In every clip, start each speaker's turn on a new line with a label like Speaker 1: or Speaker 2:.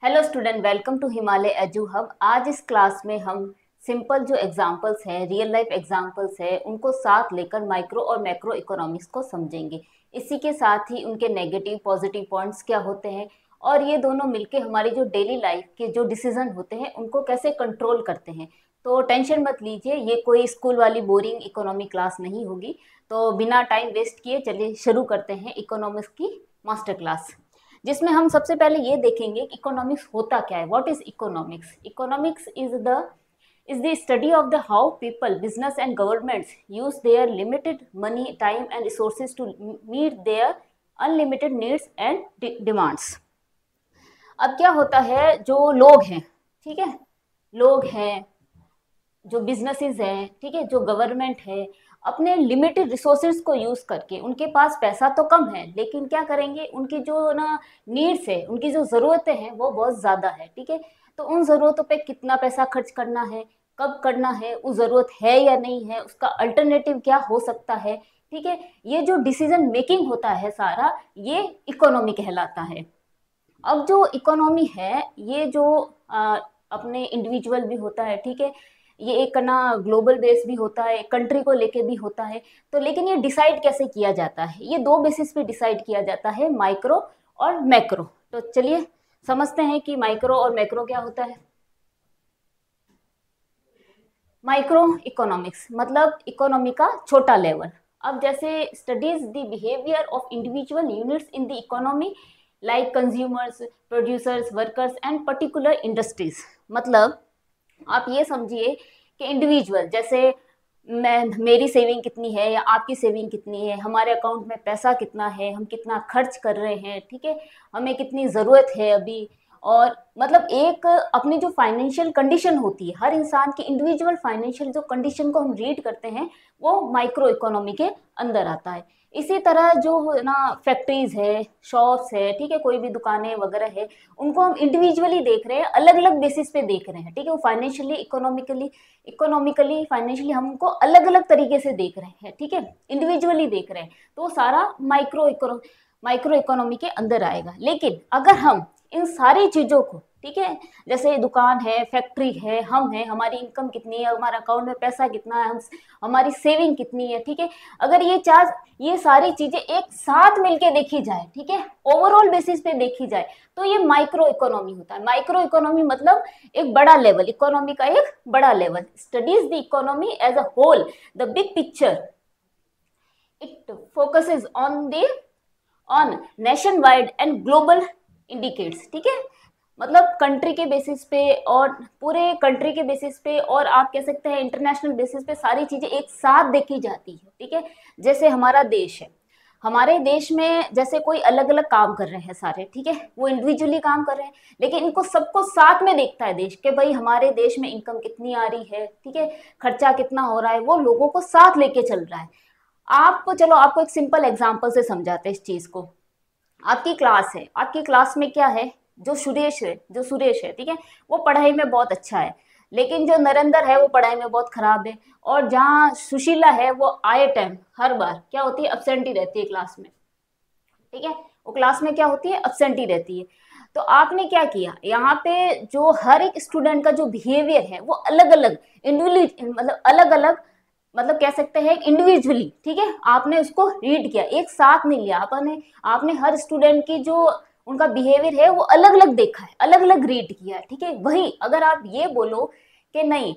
Speaker 1: Hello student, welcome to Himalaya edu hub. आज इस class में हम सिंपल जो एग्जांपल्स हैं, रियल लाइफ एग्जांपल्स हैं, उनको साथ लेकर माइक्रो और मैक्रो इकोनॉमिक्स को समझेंगे। इसी के साथ ही उनके नेगेटिव पॉजिटिव पॉइंट्स क्या होते हैं और ये दोनों मिलके हमारी जो डेली लाइफ के जो डिसीजन होते हैं उनको कैसे कंट्रोल करते हैं। तो टेंशन मत लीजिए, ये कोई स्कूल वाली बोरिंग इकोनॉमी क्लास नहीं होगी। तो बिना टाइम वेस्ट किए चलिए शुरू करते हैं इकोनॉमिक्स की मास्टर क्लास, जिसमें हम सबसे पहले ये देखेंगे कि इकोनॉमिक्स होता क्या है। What is economics? Economics is the study of the how people, business and governments use their limited money, time and resources to meet their unlimited needs and demands. अब क्या होता है, जो लोग हैं, ठीक है, लोग हैं, जो बिजनेसेस हैं, ठीक है, जो गवर्नमेंट है, अपने लिमिटेड रिसोर्सेज को यूज करके, उनके पास पैसा तो कम है लेकिन क्या करेंगे, उनकी जो ना नीड्स है, उनकी जो ज़रूरतें हैं वो बहुत ज़्यादा है, ठीक है। तो उन ज़रूरतों पे कितना पैसा खर्च करना है, कब करना है, वो ज़रूरत है या नहीं है, उसका अल्टरनेटिव क्या हो सकता है, ठीक है। ये जो डिसीजन मेकिंग होता है सारा, ये इकोनॉमी कहलाता है। अब जो इकोनॉमी है, ये जो अपने इंडिविजुअल भी होता है, ठीक है, ये एक ना ग्लोबल बेस भी होता है, कंट्री को लेके भी होता है। तो लेकिन ये डिसाइड कैसे किया जाता है? ये दो बेसिस पे डिसाइड किया जाता है, माइक्रो और मैक्रो। तो चलिए समझते हैं कि माइक्रो और मैक्रो क्या होता है। माइक्रो इकोनॉमिक्स मतलब इकोनॉमी का छोटा लेवल। अब जैसे studies the behaviour of individual units in the economy like consumers, producers, workers and particular industries. मतलब आप ये समझिए कि इंडिविजुअल, जैसे मैं, मेरी सेविंग कितनी है या आपकी सेविंग कितनी है, हमारे अकाउंट में पैसा कितना है, हम कितना खर्च कर रहे हैं, ठीक है, हमें कितनी ज़रूरत है अभी। और मतलब एक अपनी जो फाइनेंशियल कंडीशन होती है, हर इंसान की इंडिविजुअल फाइनेंशियल जो कंडीशन को हम रीड करते हैं, वो माइक्रो इकोनॉमी के अंदर आता है। इसी तरह जो ना फैक्ट्रीज है, शॉप्स है, ठीक है, कोई भी दुकानें वगैरह है, उनको हम इंडिविजुअली देख रहे हैं, अलग अलग बेसिस पे देख रहे हैं, ठीक है। वो फाइनेंशियली, इकोनॉमिकली फाइनेंशियली हमको अलग अलग तरीके से देख रहे हैं, ठीक है, इंडिविजुअली देख रहे हैं। तो वो सारा माइक्रो इकोनॉमी के अंदर आएगा। लेकिन अगर हम इन सारी चीजों को, ठीक है, जैसे दुकान है, फैक्ट्री है, हम है, हमारी इनकम कितनी है, हमारा अकाउंट में पैसा कितना है, हम, हमारी सेविंग कितनी है, ठीक है, अगर ये सारी चीजें एक साथ मिलके देखी जाए, ठीक है, ओवरऑल बेसिस पे देखी जाए, तो ये माइक्रो इकोनॉमी होता है। माइक्रो इकोनॉमी मतलब एक बड़ा लेवल, इकोनॉमी का एक बड़ा level. Studies the economy as a whole, the big picture, it focuses on nation wide and global indicates, ठीक है, मतलब कंट्री के बेसिस पे और पूरे कंट्री के बेसिस पे, और आप कह सकते हैं इंटरनेशनल बेसिस पे सारी चीजें एक साथ देखी जाती है, ठीक है। जैसे हमारा देश है, हमारे देश में जैसे कोई अलग अलग काम कर रहे हैं सारे, ठीक है, वो इंडिविजुअली काम कर रहे हैं, लेकिन इनको सबको साथ में देखता है देश के, भाई हमारे देश में इनकम कितनी आ रही है, ठीक है, खर्चा कितना हो रहा है, वो लोगों को साथ लेके चल रहा है। आपको, चलो आपको एक सिंपल एग्जांपल से समझाते हैं इस चीज को। आपकी क्लास है, आपकी क्लास में क्या है, जो सुरेश है, ठीक है, वो पढ़ाई में बहुत अच्छा है, लेकिन जो नरेंद्र है वो पढ़ाई में बहुत खराब है। और जहाँ सुशीला है, वो आए टाइम हर बार क्या होती है, अब्सेंटी रहती है क्लास में, ठीक है, वो क्लास में क्या होती है, अब्सेंटी रहती है। तो आपने क्या किया, यहाँ पे जो हर एक स्टूडेंट का जो बिहेवियर है वो अलग अलग, इंडिविजुअली मतलब अलग अलग, मतलब कह सकते हैं इंडिविजुअली, ठीक है, आपने उसको रीड किया, एक साथ नहीं लिया आपने। आपने हर स्टूडेंट की जो उनका बिहेवियर है वो अलग अलग देखा है, अलग अलग रीड किया है, ठीक है। वही अगर आप ये बोलो कि नहीं,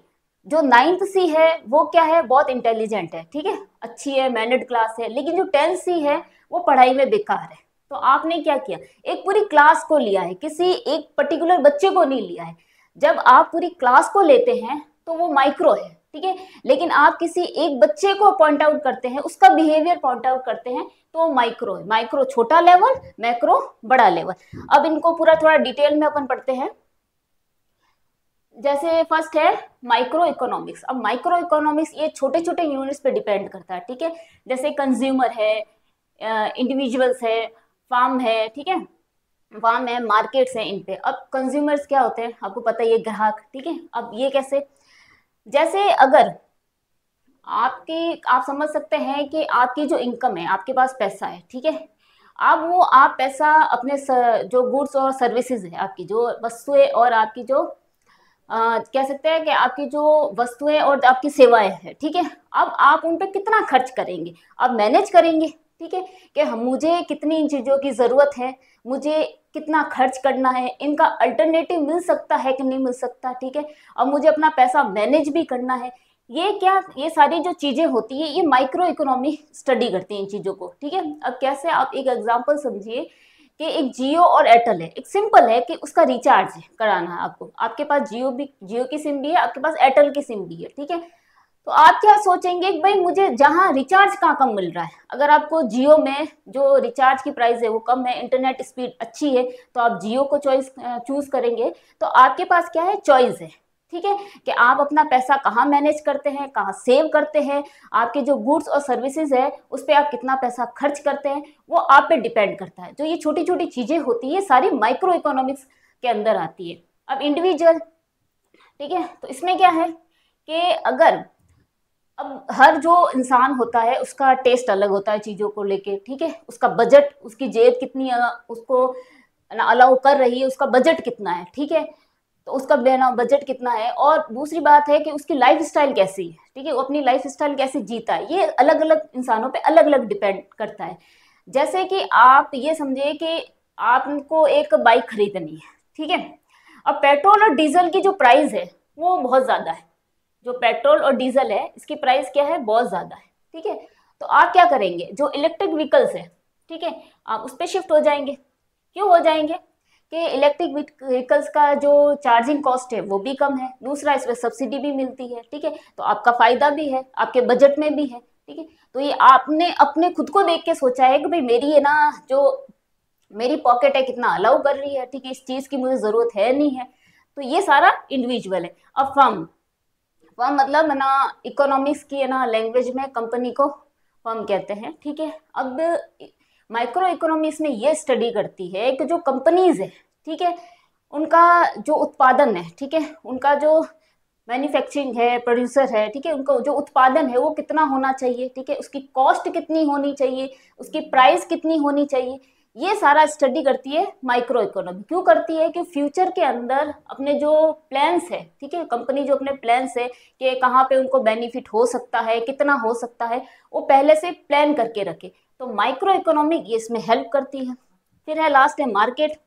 Speaker 1: जो 9th C है वो क्या है, बहुत इंटेलिजेंट है, ठीक है, अच्छी है, मैनर्ड क्लास है, लेकिन जो 10th C है वो पढ़ाई में बेकार है। तो आपने क्या किया, एक पूरी क्लास को लिया है, किसी एक पर्टिकुलर बच्चे को नहीं लिया है। जब आप पूरी क्लास को लेते हैं तो वो माइक्रो है, ठीक है, लेकिन आप किसी एक बच्चे को पॉइंट आउट करते हैं, उसका बिहेवियर पॉइंट आउट करते हैं, तो माइक्रो है। माइक्रो छोटा लेवल, मैक्रो बड़ा लेवल। अब इनको पूरा थोड़ा डिटेल में अपन पढ़ते हैं। जैसे फर्स्ट है माइक्रो इकोनॉमिक्स। अब माइक्रो इकोनॉमिक्स ये छोटे छोटे यूनिट्स पे डिपेंड करता है, ठीक है, जैसे कंज्यूमर है, इंडिविजुअल्स है, फार्म है, ठीक है, फार्म है, मार्केट्स है, इन पे। अब कंज्यूमर्स क्या होते हैं, आपको पता है, ये ग्राहक, ठीक है। अब ये कैसे, जैसे अगर आप समझ सकते हैं कि आपकी जो इनकम है, आपके पास पैसा है, ठीक है, अब वो आप पैसा अपने जो गुड्स और सर्विसेज है, आपकी जो वस्तुएं और आपकी जो कह सकते हैं कि आपकी जो वस्तुएं और आपकी सेवाएं हैं, ठीक है, अब आप उन पे कितना खर्च करेंगे, आप मैनेज करेंगे, ठीक है, कि हम मुझे कितनी इन चीज़ों की ज़रूरत है, मुझे कितना खर्च करना है, इनका अल्टरनेटिव मिल सकता है कि नहीं मिल सकता, ठीक है, अब मुझे अपना पैसा मैनेज भी करना है। ये क्या, ये सारी जो चीज़ें होती है ये माइक्रो इकोनॉमी स्टडी करती है इन चीज़ों को, ठीक है। अब कैसे, आप एक एग्जांपल समझिए कि एक जियो और एयरटेल है, एक सिंपल है कि उसका रिचार्ज कराना है आपको, आपके पास जियो की सिम भी है, आपके पास एयरटेल की सिम भी है, ठीक है। तो आप क्या सोचेंगे कि भाई मुझे जहाँ रिचार्ज कहाँ कम मिल रहा है, अगर आपको जियो में जो रिचार्ज की प्राइस है वो कम है, इंटरनेट स्पीड अच्छी है, तो आप जियो को चूज करेंगे। तो आपके पास क्या है, चॉइस है, ठीक है, कि आप अपना पैसा कहाँ मैनेज करते हैं, कहाँ सेव करते हैं, आपके जो गुड्स और सर्विसेज है उस पर आप कितना पैसा खर्च करते हैं, वो आप पे डिपेंड करता है। जो ये छोटी छोटी चीजें होती है सारी माइक्रो इकोनॉमिक्स के अंदर आती है। अब इंडिविजुअल, ठीक है, तो इसमें क्या है कि अगर, अब हर जो इंसान होता है उसका टेस्ट अलग होता है चीज़ों को लेके, ठीक है, उसका बजट, उसकी जेब कितनी उसको अलाउ कर रही है, उसका बजट कितना है, ठीक है, तो उसका बजट कितना है, और दूसरी बात है कि उसकी लाइफ स्टाइल कैसी है, ठीक है, वो अपनी लाइफ स्टाइल कैसे जीता है, ये अलग अलग इंसानों पे अलग अलग डिपेंड करता है। जैसे कि आप ये समझिए कि आपको एक बाइक खरीदनी है, ठीक है, अब पेट्रोल और डीजल की जो प्राइस है वो बहुत ज़्यादा है, जो पेट्रोल और डीजल है इसकी प्राइस क्या है, बहुत ज़्यादा है, ठीक है। तो आप क्या करेंगे, जो इलेक्ट्रिक व्हीकल्स है, ठीक है, आप उस पर शिफ्ट हो जाएंगे। क्यों हो जाएंगे कि इलेक्ट्रिक व्हीकल्स का जो चार्जिंग कॉस्ट है वो भी कम है, दूसरा इसमें सब्सिडी भी मिलती है, ठीक है, तो आपका फायदा भी है, आपके बजट में भी है, ठीक है। तो ये आपने अपने खुद को देख के सोचा है कि भाई मेरी है ना, जो मेरी पॉकेट है कितना अलाउ कर रही है, ठीक है, इस चीज की मुझे जरूरत है नहीं है। तो ये सारा इंडिविजुअल है। अब फर्म, फर्म मतलब है ना, इकोनॉमिक्स की है ना लैंग्वेज में कंपनी को फर्म कहते हैं, ठीक है। अब माइक्रो इकोनॉमिक्स में ये स्टडी करती है कि जो कंपनीज है, ठीक है, उनका जो उत्पादन है, ठीक है, उनका जो मैन्युफैक्चरिंग है, प्रोड्यूसर है, ठीक है, उनका जो उत्पादन है वो कितना होना चाहिए, ठीक है, उसकी कॉस्ट कितनी होनी चाहिए, उसकी प्राइस कितनी होनी चाहिए, ये सारा स्टडी करती है माइक्रो इकोनॉमी। क्यों करती है कि फ्यूचर के अंदर अपने जो प्लान्स है, ठीक है, कंपनी जो अपने प्लान्स है कि कहाँ पे उनको बेनिफिट हो सकता है, कितना हो सकता है, वो पहले से प्लान करके रखे। तो माइक्रो इकोनॉमी ये इसमें हेल्प करती है। फिर है लास्ट है मार्केट।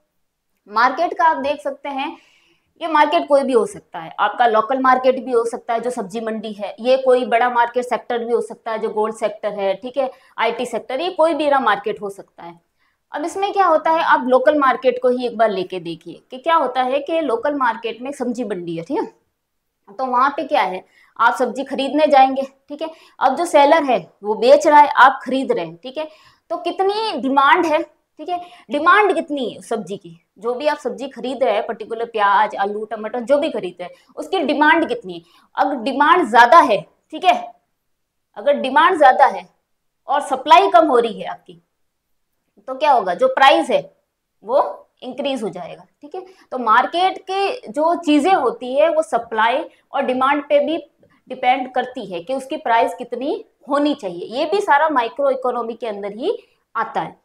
Speaker 1: मार्केट का आप देख सकते हैं, ये मार्केट कोई भी हो सकता है, आपका लोकल मार्केट भी हो सकता है जो सब्जी मंडी है, ये कोई बड़ा मार्केट सेक्टर भी हो सकता है जो गोल्ड सेक्टर है, ठीक है, आईटी सेक्टर, ये कोई भी ना मार्केट हो सकता है। अब इसमें क्या होता है, आप लोकल मार्केट को ही एक बार लेके देखिए कि क्या होता है कि लोकल मार्केट में सब्जी मंडी है, ठीक है, तो वहां पे क्या है, आप सब्जी खरीदने जाएंगे, ठीक है, अब जो सेलर है वो बेच रहा है, आप खरीद रहे हैं, ठीक है, तो कितनी डिमांड है, ठीक है, डिमांड कितनी है सब्जी की, जो भी आप सब्जी खरीद रहे हैं, पर्टिकुलर प्याज, आलू, टमाटर जो भी खरीद रहे हैं, उसकी डिमांड कितनी है। अगर डिमांड ज्यादा है, ठीक है, अगर डिमांड ज्यादा है और सप्लाई कम हो रही है आपकी, तो क्या होगा, जो प्राइस है वो इंक्रीज हो जाएगा, ठीक है। तो मार्केट के जो चीजें होती है वो सप्लाई और डिमांड पे भी डिपेंड करती है कि उसकी प्राइस कितनी होनी चाहिए, ये भी सारा माइक्रो इकोनॉमी के अंदर ही आता है।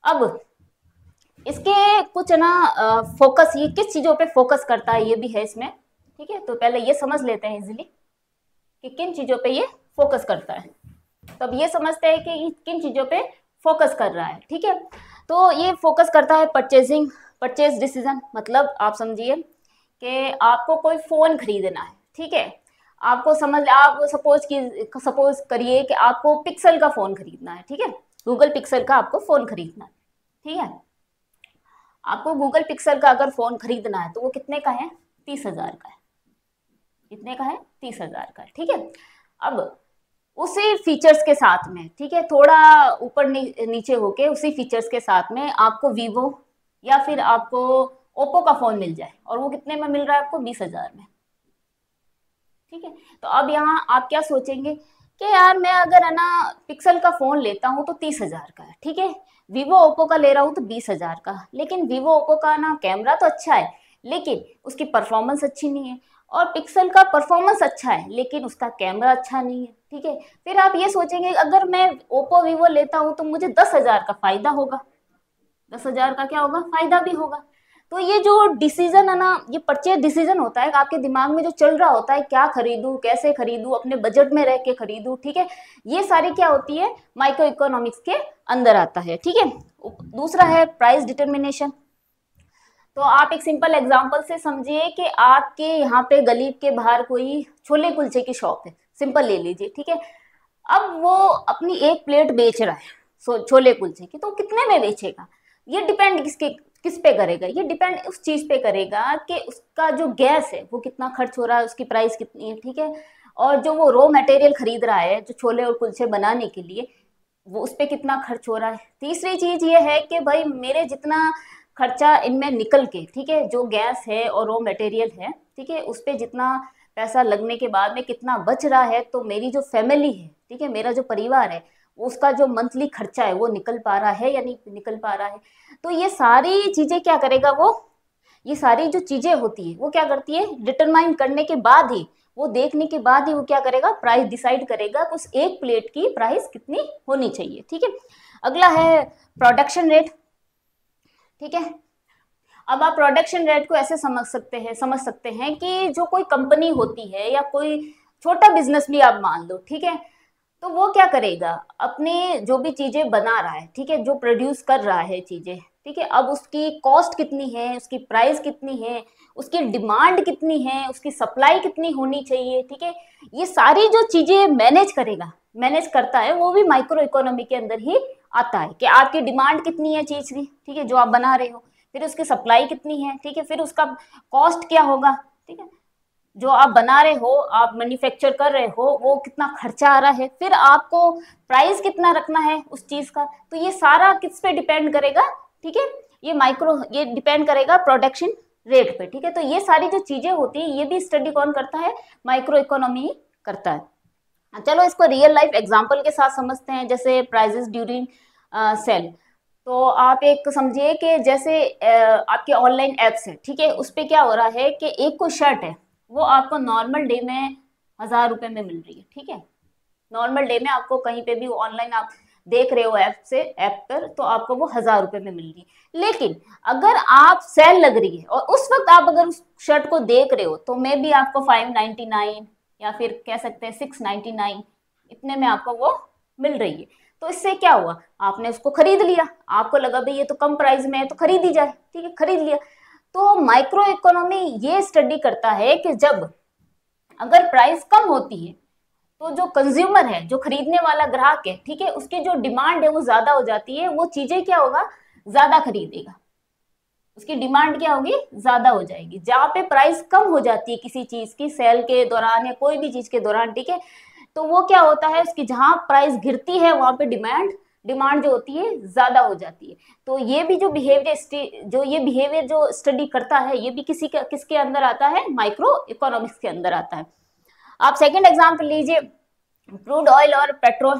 Speaker 1: अब इसके कुछ ना फोकस, ये किस चीजों पे फोकस करता है ये भी है इसमें, ठीक है, तो पहले ये समझ लेते हैं इजीली कि किन चीजों पे ये फोकस करता है। तो अब ये समझते हैं कि ये किन चीजों पे फोकस कर रहा है, ठीक है। तो ये फोकस करता है परचेज डिसीजन, मतलब आप समझिए कि आपको कोई फोन खरीदना है, ठीक है, आपको आप सपोज करिए कि आपको पिक्सल का फोन खरीदना है, ठीक है, गूगल पिक्सल का आपको फोन खरीदना है, ठीक है, आपको गूगल पिक्सल का अगर फोन खरीदना है तो वो कितने का है, 30,000 का है, कितने का है, 30,000 का है, ठीक है। अब उसी फीचर्स के साथ में, ठीक है, थोड़ा ऊपर नीचे होके उसी फीचर्स के साथ में आपको वीवो या फिर आपको ओप्पो का फोन मिल जाए, और वो कितने में मिल रहा है आपको, 20,000 में, ठीक है। तो अब यहाँ आप क्या सोचेंगे कि यार मैं अगर है ना पिक्सल का फोन लेता हूँ तो 30,000 का है, ठीक है, वीवो ओप्पो का ले रहा हूँ तो 20,000 का, लेकिन वीवो ओप्पो का ना कैमरा तो अच्छा है लेकिन उसकी परफॉर्मेंस अच्छी नहीं है, और पिक्सल का परफॉर्मेंस अच्छा है लेकिन उसका कैमरा अच्छा नहीं है, ठीक है। फिर आप ये सोचेंगे अगर मैं ओप्पो वीवो लेता हूँ तो मुझे 10,000 का फायदा होगा, 10,000 का क्या होगा, फायदा भी होगा। तो ये जो डिसीजन है ना, ये परचेज डिसीजन होता है, आपके दिमाग में जो चल रहा होता है, क्या खरीदूं, कैसे खरीदूं, अपने बजट में रह के खरीदूं, ठीक है, ये सारी क्या होती है, माइक्रो इकोनॉमिक्स के अंदर आता है, ठीक है। दूसरा है प्राइस डिटर्मिनेशन। तो आप एक सिंपल एग्जांपल से समझिए कि आपके यहाँ पे गली के बाहर कोई छोले कुलचे की शॉप है, सिंपल ले लीजिए, ठीक है। अब वो अपनी एक प्लेट बेच रहा है छोले कुलचे की, तो कितने में बेचेगा, ये डिपेंड किस पे करेगा, ये डिपेंड उस चीज पे करेगा कि उसका जो गैस है वो कितना खर्च हो रहा है, उसकी प्राइस कितनी है, ठीक है। और जो वो रॉ मटेरियल खरीद रहा है जो छोले और कुलचे बनाने के लिए, वो उस पर कितना खर्च हो रहा है। तीसरी चीज ये है कि भाई मेरे जितना खर्चा इनमें निकल के, ठीक है, जो गैस है और रॉ मटेरियल है, ठीक है, उस पर जितना पैसा लगने के बाद में कितना बच रहा है, तो मेरी जो फैमिली है, ठीक है, मेरा जो परिवार है, उसका जो मंथली खर्चा है वो निकल पा रहा है या नहीं निकल पा रहा है। तो ये सारी चीजें क्या करेगा वो, ये सारी जो चीजें होती है वो क्या करती है, डिटरमाइन करने के बाद ही, वो देखने के बाद ही वो क्या करेगा, प्राइस डिसाइड करेगा उस एक प्लेट की प्राइस कितनी होनी चाहिए, ठीक है। अगला है प्रोडक्शन रेट, ठीक है। अब आप प्रोडक्शन रेट को ऐसे समझ सकते हैं कि जो कोई कंपनी होती है या कोई छोटा बिजनेस भी आप मान लो, ठीक है, तो वो क्या करेगा, अपने जो भी चीजें बना रहा है, ठीक है, जो प्रोड्यूस कर रहा है चीजें, ठीक है, अब उसकी कॉस्ट कितनी है, उसकी प्राइस कितनी है, उसकी डिमांड कितनी है, उसकी सप्लाई कितनी होनी चाहिए, ठीक है, ये सारी जो चीजें मैनेज करता है, वो भी माइक्रो इकोनॉमी के अंदर ही आता है। कि आपकी डिमांड कितनी है चीज की, ठीक है, जो आप बना रहे हो, फिर उसकी सप्लाई कितनी है, ठीक है, फिर उसका कॉस्ट क्या होगा, ठीक है, जो आप बना रहे हो, आप मैन्युफैक्चर कर रहे हो, वो कितना खर्चा आ रहा है, फिर आपको प्राइस कितना रखना है उस चीज का। तो ये सारा किस पे डिपेंड करेगा, ठीक है, ये डिपेंड करेगा प्रोडक्शन रेट पे, ठीक है। तो ये सारी जो चीजें होती है, ये भी स्टडी कौन करता है, माइक्रो इकोनॉमी करता है। चलो इसको रियल लाइफ एग्जांपल के साथ समझते हैं, जैसे प्राइजेस ड्यूरिंग सेल। तो आप एक समझिए कि जैसे आपके ऑनलाइन एप्स है, ठीक है, उस पे क्या हो रहा है कि एक कोई शर्ट है, वो आपको नॉर्मल डे में 1,000 रुपए में मिल रही है, ठीक है। नॉर्मल डे में आपको कहीं पे भी ऑनलाइन आप देख रहे हो ऐप पर, तो आपको वो 1,000 रुपए में मिल रही है। लेकिन अगर आप सेल लग रही है और उस वक्त आप अगर उस शर्ट को देख रहे हो, तो मे भी आपको 599 या फिर कह सकते हैं 699, इतने में आपको वो मिल रही है। तो इससे क्या हुआ, आपने उसको खरीद लिया, आपको लगा भाई ये तो कम प्राइस में है तो खरीदी जाए, ठीक है, खरीद लिया। तो माइक्रो इकोनॉमी ये स्टडी करता है कि जब अगर प्राइस कम होती है, तो जो कंज्यूमर है, जो खरीदने वाला ग्राहक है, ठीक है, उसकी जो डिमांड है वो ज्यादा हो जाती है, वो चीजें क्या होगा, ज्यादा खरीदेगा, उसकी डिमांड क्या होगी, ज्यादा हो जाएगी। जहां पे प्राइस कम हो जाती है किसी चीज की सेल के दौरान या कोई भी चीज के दौरान, ठीक है, तो वो क्या होता है, उसकी जहां प्राइस गिरती है वहां पे डिमांड जो होती है ज्यादा हो जाती है। तो ये भी जो बिहेवियर जो स्टडी करता है, ये भी किसके अंदर आता है, माइक्रो इकोनॉमिक्स के अंदर आता है। आप सेकंड एग्जांपल लीजिए, क्रूड ऑयल और पेट्रोल,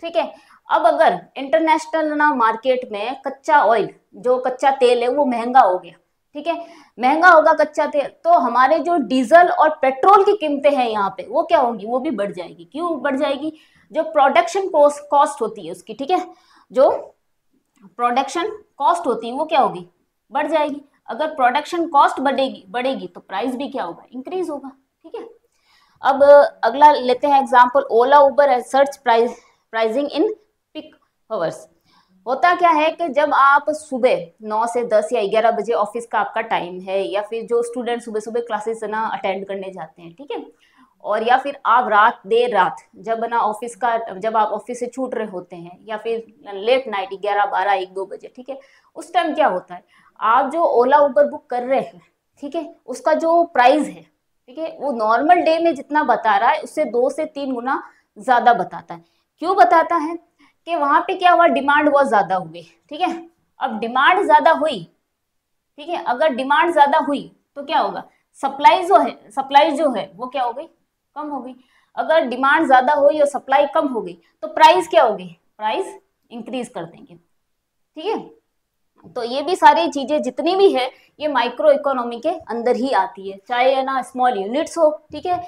Speaker 1: ठीक है। अब अगर इंटरनेशनल ना मार्केट में कच्चा ऑयल, जो कच्चा तेल है, वो महंगा हो गया, ठीक है, महंगा होगा कच्चा तेल, तो हमारे जो डीजल और पेट्रोल की कीमतें हैं यहाँ पे, वो क्या होंगी, वो भी बढ़ जाएगी। क्यों बढ़ जाएगी, जो प्रोडक्शन कॉस्ट होती है उसकी, ठीक है, जो प्रोडक्शन कॉस्ट होती है वो क्या होगी, बढ़ जाएगी। अगर प्रोडक्शन कॉस्ट बढ़ेगी तो प्राइस भी क्या होगा, इंक्रीज होगा, ठीक है। अब अगला लेते हैं example, Ola Uber search pricing in peak hours. होता क्या है कि जब आप सुबह 9 से 10 या 11 बजे ऑफिस का आपका टाइम है, या फिर जो स्टूडेंट सुबह सुबह क्लासेस ना अटेंड करने जाते हैं, ठीक है, और या फिर आप देर रात जब आप ऑफिस से छूट रहे होते हैं, या फिर लेट नाइट 11, 12, 1, 2 बजे, ठीक है, उस टाइम क्या होता है, आप जो ओला उबर बुक कर रहे हैं, ठीक है, उसका जो प्राइस है, ठीक है, वो नॉर्मल डे में जितना बता रहा है उससे 2 से 3 गुना ज्यादा बताता है। क्यों बताता है, कि वहां पे क्या हुआ, डिमांड बहुत ज्यादा हुई, ठीक है। अब डिमांड ज्यादा हुई, ठीक है, अगर डिमांड ज्यादा हुई तो क्या होगा, सप्लाई जो है वो क्या हो गई, कम हो गई। अगर डिमांड ज्यादा हुई और सप्लाई कम हो गई, तो प्राइस क्या होगी, प्राइस इंक्रीज कर देंगे, ठीक है। तो ये भी सारी चीजें जितनी भी है ये माइक्रो इकोनॉमी के अंदर ही आती है, चाहे है ना स्मॉल यूनिट्स हो, ठीक है,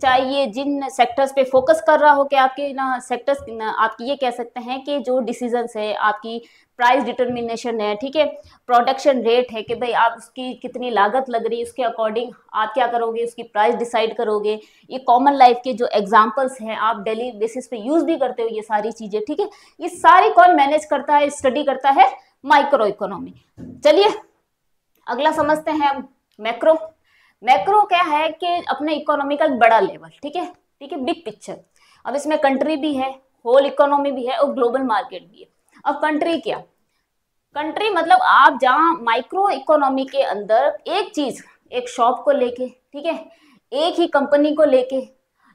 Speaker 1: चाहे ये जिन सेक्टर्स पे फोकस कर रहा हो कि आपके ना सेक्टर्स आपकी ये कह सकते हैं कि जो डिसीजंस है, आपकी प्राइस डिटर्मिनेशन है, ठीक है, प्रोडक्शन रेट है कि भाई आप उसकी कितनी लागत लग रही है, उसके अकॉर्डिंग आप क्या करोगे, उसकी प्राइस डिसाइड करोगे। ये कॉमन लाइफ के जो एग्जांपल्स हैं, आप डेली बेसिस पे यूज भी करते हो ये सारी चीजें, ठीक है, ये सारी कौन मैनेज करता है, स्टडी करता है, माइक्रो इकोनॉमी। चलिए अगला समझते हैं हम मैक्रो। मैक्रो क्या है कि अपने इकोनॉमी का एक बड़ा लेवल, ठीक है, ठीक है, बिग पिक्चर। अब इसमें कंट्री भी है, होल इकोनॉमी भी है और ग्लोबल मार्केट भी है। अब कंट्री क्या, कंट्री मतलब आप जहां माइक्रो इकोनॉमी के अंदर एक चीज, एक शॉप को लेके, ठीक है, एक ही कंपनी को लेके,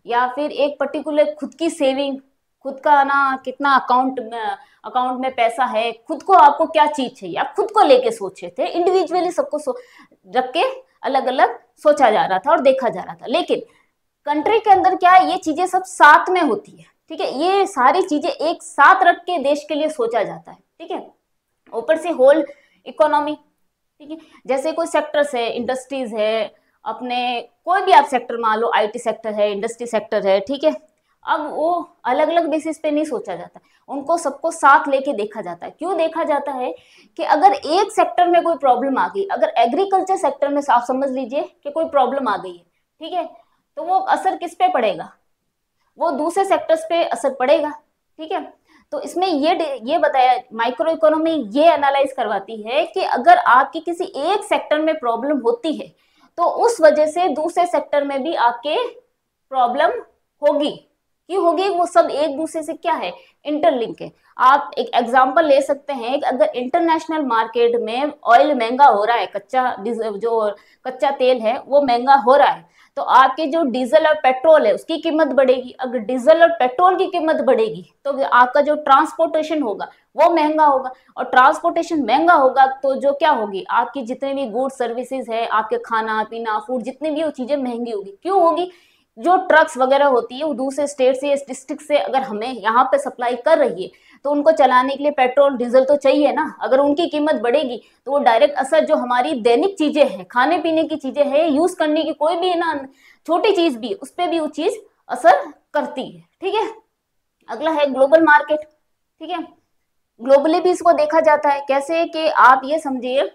Speaker 1: या फिर एक पर्टिकुलर खुद की सेविंग, खुद का ना कितना अकाउंट में पैसा है, खुद को आपको क्या चीज चाहिए, आप खुद को लेके सोचे थे, इंडिविजुअली सबको रख के अलग अलग सोचा जा रहा था और देखा जा रहा था। लेकिन कंट्री के अंदर क्या है, ये चीजें सब साथ में होती है, ठीक है, ये सारी चीजें एक साथ रख के देश के लिए सोचा जाता है, ठीक है। ऊपर से होल इकोनॉमी, ठीक है, जैसे कोई सेक्टर्स है, इंडस्ट्रीज है, अपने कोई भी आप सेक्टर मान लो, आईटी सेक्टर है, इंडस्ट्री सेक्टर है, ठीक है, अब वो अलग अलग बेसिस पे नहीं सोचा जाता, उनको सबको साथ लेके देखा जाता है। क्यों देखा जाता है कि अगर एक सेक्टर में कोई प्रॉब्लम आ गई, अगर एग्रीकल्चर सेक्टर में आप समझ लीजिए कि कोई प्रॉब्लम आ गई है, ठीक है, तो वो असर किस पे पड़ेगा, वो दूसरे सेक्टर्स पे असर पड़ेगा, ठीक है। तो इसमें ये बताया, माइक्रो इकोनॉमी ये एनालाइज करवाती है कि अगर आपकी किसी एक सेक्टर में प्रॉब्लम होती है तो उस वजह से दूसरे सेक्टर में भी आपके प्रॉब्लम होगी। क्यों होगी, वो सब एक दूसरे से क्या है, इंटरलिंक है। आप एक एग्जांपल ले सकते हैं कि अगर इंटरनेशनल मार्केट में ऑयल महंगा हो रहा है, जो कच्चा तेल है वो महंगा हो रहा है, तो आपके जो डीजल और पेट्रोल है उसकी कीमत बढ़ेगी। अगर डीजल और पेट्रोल की कीमत बढ़ेगी तो आपका जो ट्रांसपोर्टेशन होगा वो महंगा होगा, और ट्रांसपोर्टेशन महंगा होगा तो जो क्या होगी, आपकी जितने भी गुड सर्विसेज है, आपके खाना पीना फूड जितनी भी वो चीजें महंगी होगी। क्यों होगी, जो ट्रक्स वगैरह होती है वो दूसरे स्टेट से, डिस्ट्रिक्ट से अगर हमें यहाँ पे सप्लाई कर रही है तो उनको चलाने के लिए पेट्रोल डीजल तो चाहिए ना। अगर उनकी कीमत बढ़ेगी तो वो डायरेक्ट असर जो हमारी दैनिक चीजें हैं, खाने पीने की चीजें हैं, यूज करने की कोई भी ना छोटी चीज भी, उस पर भी वो चीज असर करती है, ठीक है। अगला है ग्लोबल मार्केट, ठीक है, ग्लोबली भी इसको देखा जाता है। कैसे कि आप ये समझिए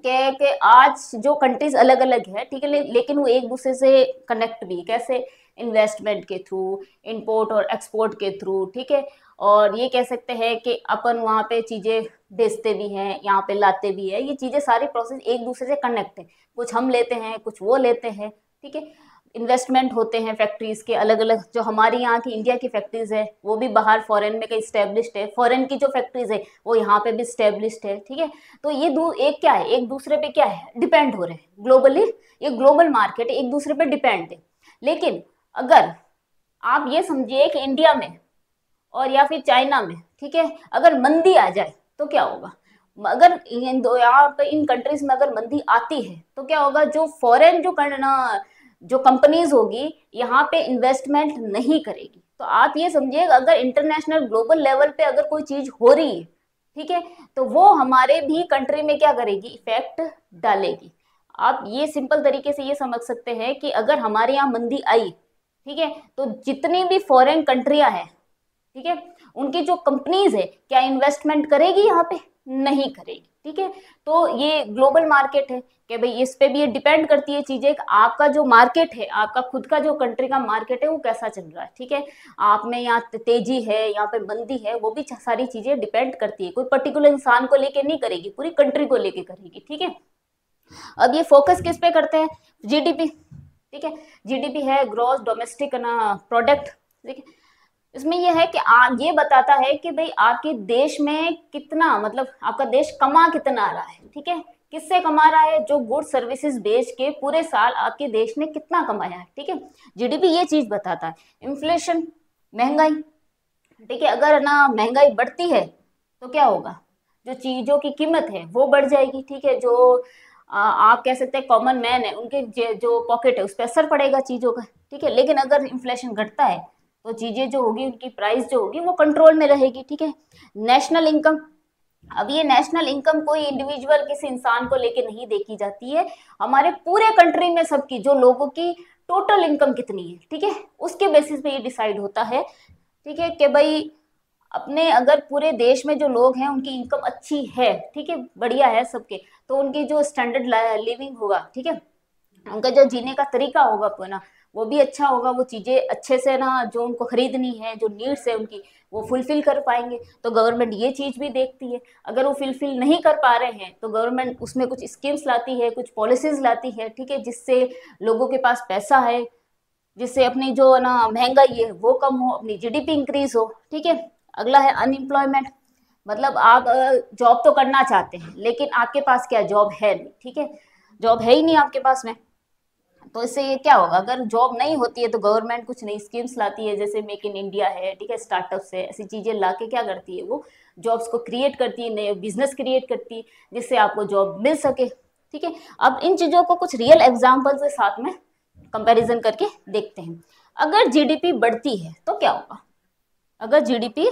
Speaker 1: कि आज जो कंट्रीज अलग अलग है, ठीक है, लेकिन वो एक दूसरे से कनेक्ट भी, कैसे, इन्वेस्टमेंट के थ्रू, इंपोर्ट और एक्सपोर्ट के थ्रू, ठीक है। और ये कह सकते हैं कि अपन वहाँ पे चीजें बेचते भी हैं, यहाँ पे लाते भी है, ये चीजें सारी प्रोसेस एक दूसरे से कनेक्ट है, कुछ हम लेते हैं कुछ वो लेते हैं, ठीक है। इन्वेस्टमेंट होते हैं फैक्ट्रीज के अलग अलग, जो हमारी यहाँ की इंडिया की फैक्ट्रीज है वो भी बाहर फॉरेन में कहीं स्टेब्लिश्ड है, फॉरेन की जो फैक्ट्रीज है वो यहाँ पे भी स्टेब्लिश्ड है, ठीक है। तो ये एक क्या है, एक दूसरे पे क्या है, डिपेंड हो रहे हैं ग्लोबली, ये ग्लोबल मार्केट एक दूसरे पे डिपेंड है। लेकिन अगर आप ये समझिए कि इंडिया में और या फिर चाइना में, ठीक है, अगर मंदी आ जाए तो क्या होगा, अगर यहाँ पे इन कंट्रीज में अगर मंदी आती है तो क्या होगा, जो फॉरेन जो कंपनीज होगी यहाँ पे इन्वेस्टमेंट नहीं करेगी। तो आप ये समझिए अगर इंटरनेशनल ग्लोबल लेवल पे अगर कोई चीज हो रही है, ठीक है, तो वो हमारे भी कंट्री में क्या करेगी, इफेक्ट डालेगी। आप ये सिंपल तरीके से ये समझ सकते हैं कि अगर हमारे यहाँ मंदी आई, ठीक है, तो जितनी भी फॉरेन कंट्रियां हैं, ठीक है, उनकी जो कंपनीज है क्या इन्वेस्टमेंट करेगी, यहाँ पे नहीं करेगी, ठीक है। तो ये ग्लोबल मार्केट है कि भाई इस पे भी ये डिपेंड करती है चीजें, आपका जो मार्केट है, आपका खुद का जो कंट्री का मार्केट है वो कैसा चल रहा है, ठीक है। आप में यहाँ तेजी है, यहाँ पे मंदी है, वो भी सारी चीजें डिपेंड करती है, कोई पर्टिकुलर इंसान को लेके नहीं करेगी, पूरी कंट्री को लेके करेगी, ठीक है। अब ये फोकस किस पे करते हैं, जीडीपी, ठीक है, जीडीपी है ग्रॉस डोमेस्टिक प्रोडक्ट, ठीक है। इसमें यह है कि ये बताता है कि भाई आपके देश में कितना, मतलब आपका देश कमा कितना रहा है, ठीक है, किससे कमा रहा है, जो गुड सर्विसेज बेच के पूरे साल आपके देश ने कितना कमाया है, ठीक है। जीडीपी ये चीज बताता है। इन्फ्लेशन, महंगाई, ठीक है, अगर ना महंगाई बढ़ती है तो क्या होगा, जो चीजों की कीमत है वो बढ़ जाएगी, ठीक है, जो आप कह सकते हैं कॉमन मैन है उनके जो पॉकेट है उस पर असर पड़ेगा चीजों का, ठीक है। लेकिन अगर इन्फ्लेशन घटता है तो चीजें जो होगी उनकी प्राइस जो होगी वो कंट्रोल में रहेगी, ठीक है। नेशनल इनकम, अब ये नेशनल इनकम कोई इंडिविजुअल किसी इंसान को लेके नहीं देखी जाती है, हमारे पूरे कंट्री में सबकी जो लोगों की टोटल इनकम कितनी है, ठीक है, उसके बेसिस पे ये डिसाइड होता है, ठीक है, कि भाई अपने अगर पूरे देश में जो लोग हैं उनकी इनकम अच्छी है, ठीक है, बढ़िया है सबके, तो उनकी जो स्टैंडर्ड लिविंग होगा, ठीक है, उनका जो जीने का तरीका होगा अपना वो भी अच्छा होगा, वो चीजें अच्छे से ना जो उनको खरीदनी है, जो नीड्स है उनकी वो फुलफिल कर पाएंगे, तो गवर्नमेंट ये चीज भी देखती है। अगर वो फुलफिल नहीं कर पा रहे हैं तो गवर्नमेंट उसमें कुछ स्कीम्स लाती है, कुछ पॉलिसीज लाती है, ठीक है, जिससे लोगों के पास पैसा है, जिससे अपनी जो ना महंगाई है वो कम हो, अपनी जीडीपी इंक्रीज हो, ठीक है। अगला है अनएम्प्लॉयमेंट, मतलब आप जॉब तो करना चाहते हैं लेकिन आपके पास क्या जॉब है नहीं, ठीक है, जॉब है ही नहीं आपके पास में, तो इससे ये क्या होगा, अगर जॉब नहीं होती है तो गवर्नमेंट कुछ नई स्कीम्स लाती है, जैसे मेक इन इंडिया है, ठीक है, स्टार्टअप्स है, ऐसी चीजें ला के क्या करती है, वो जॉब्स को क्रिएट करती है, नए बिजनेस क्रिएट करती है, जिससे आपको जॉब मिल सके, ठीक है। अब इन चीजों को कुछ रियल एग्जाम्पल के साथ में कंपैरिजन करके देखते हैं। अगर जीडीपी बढ़ती है तो क्या होगा, अगर जीडीपी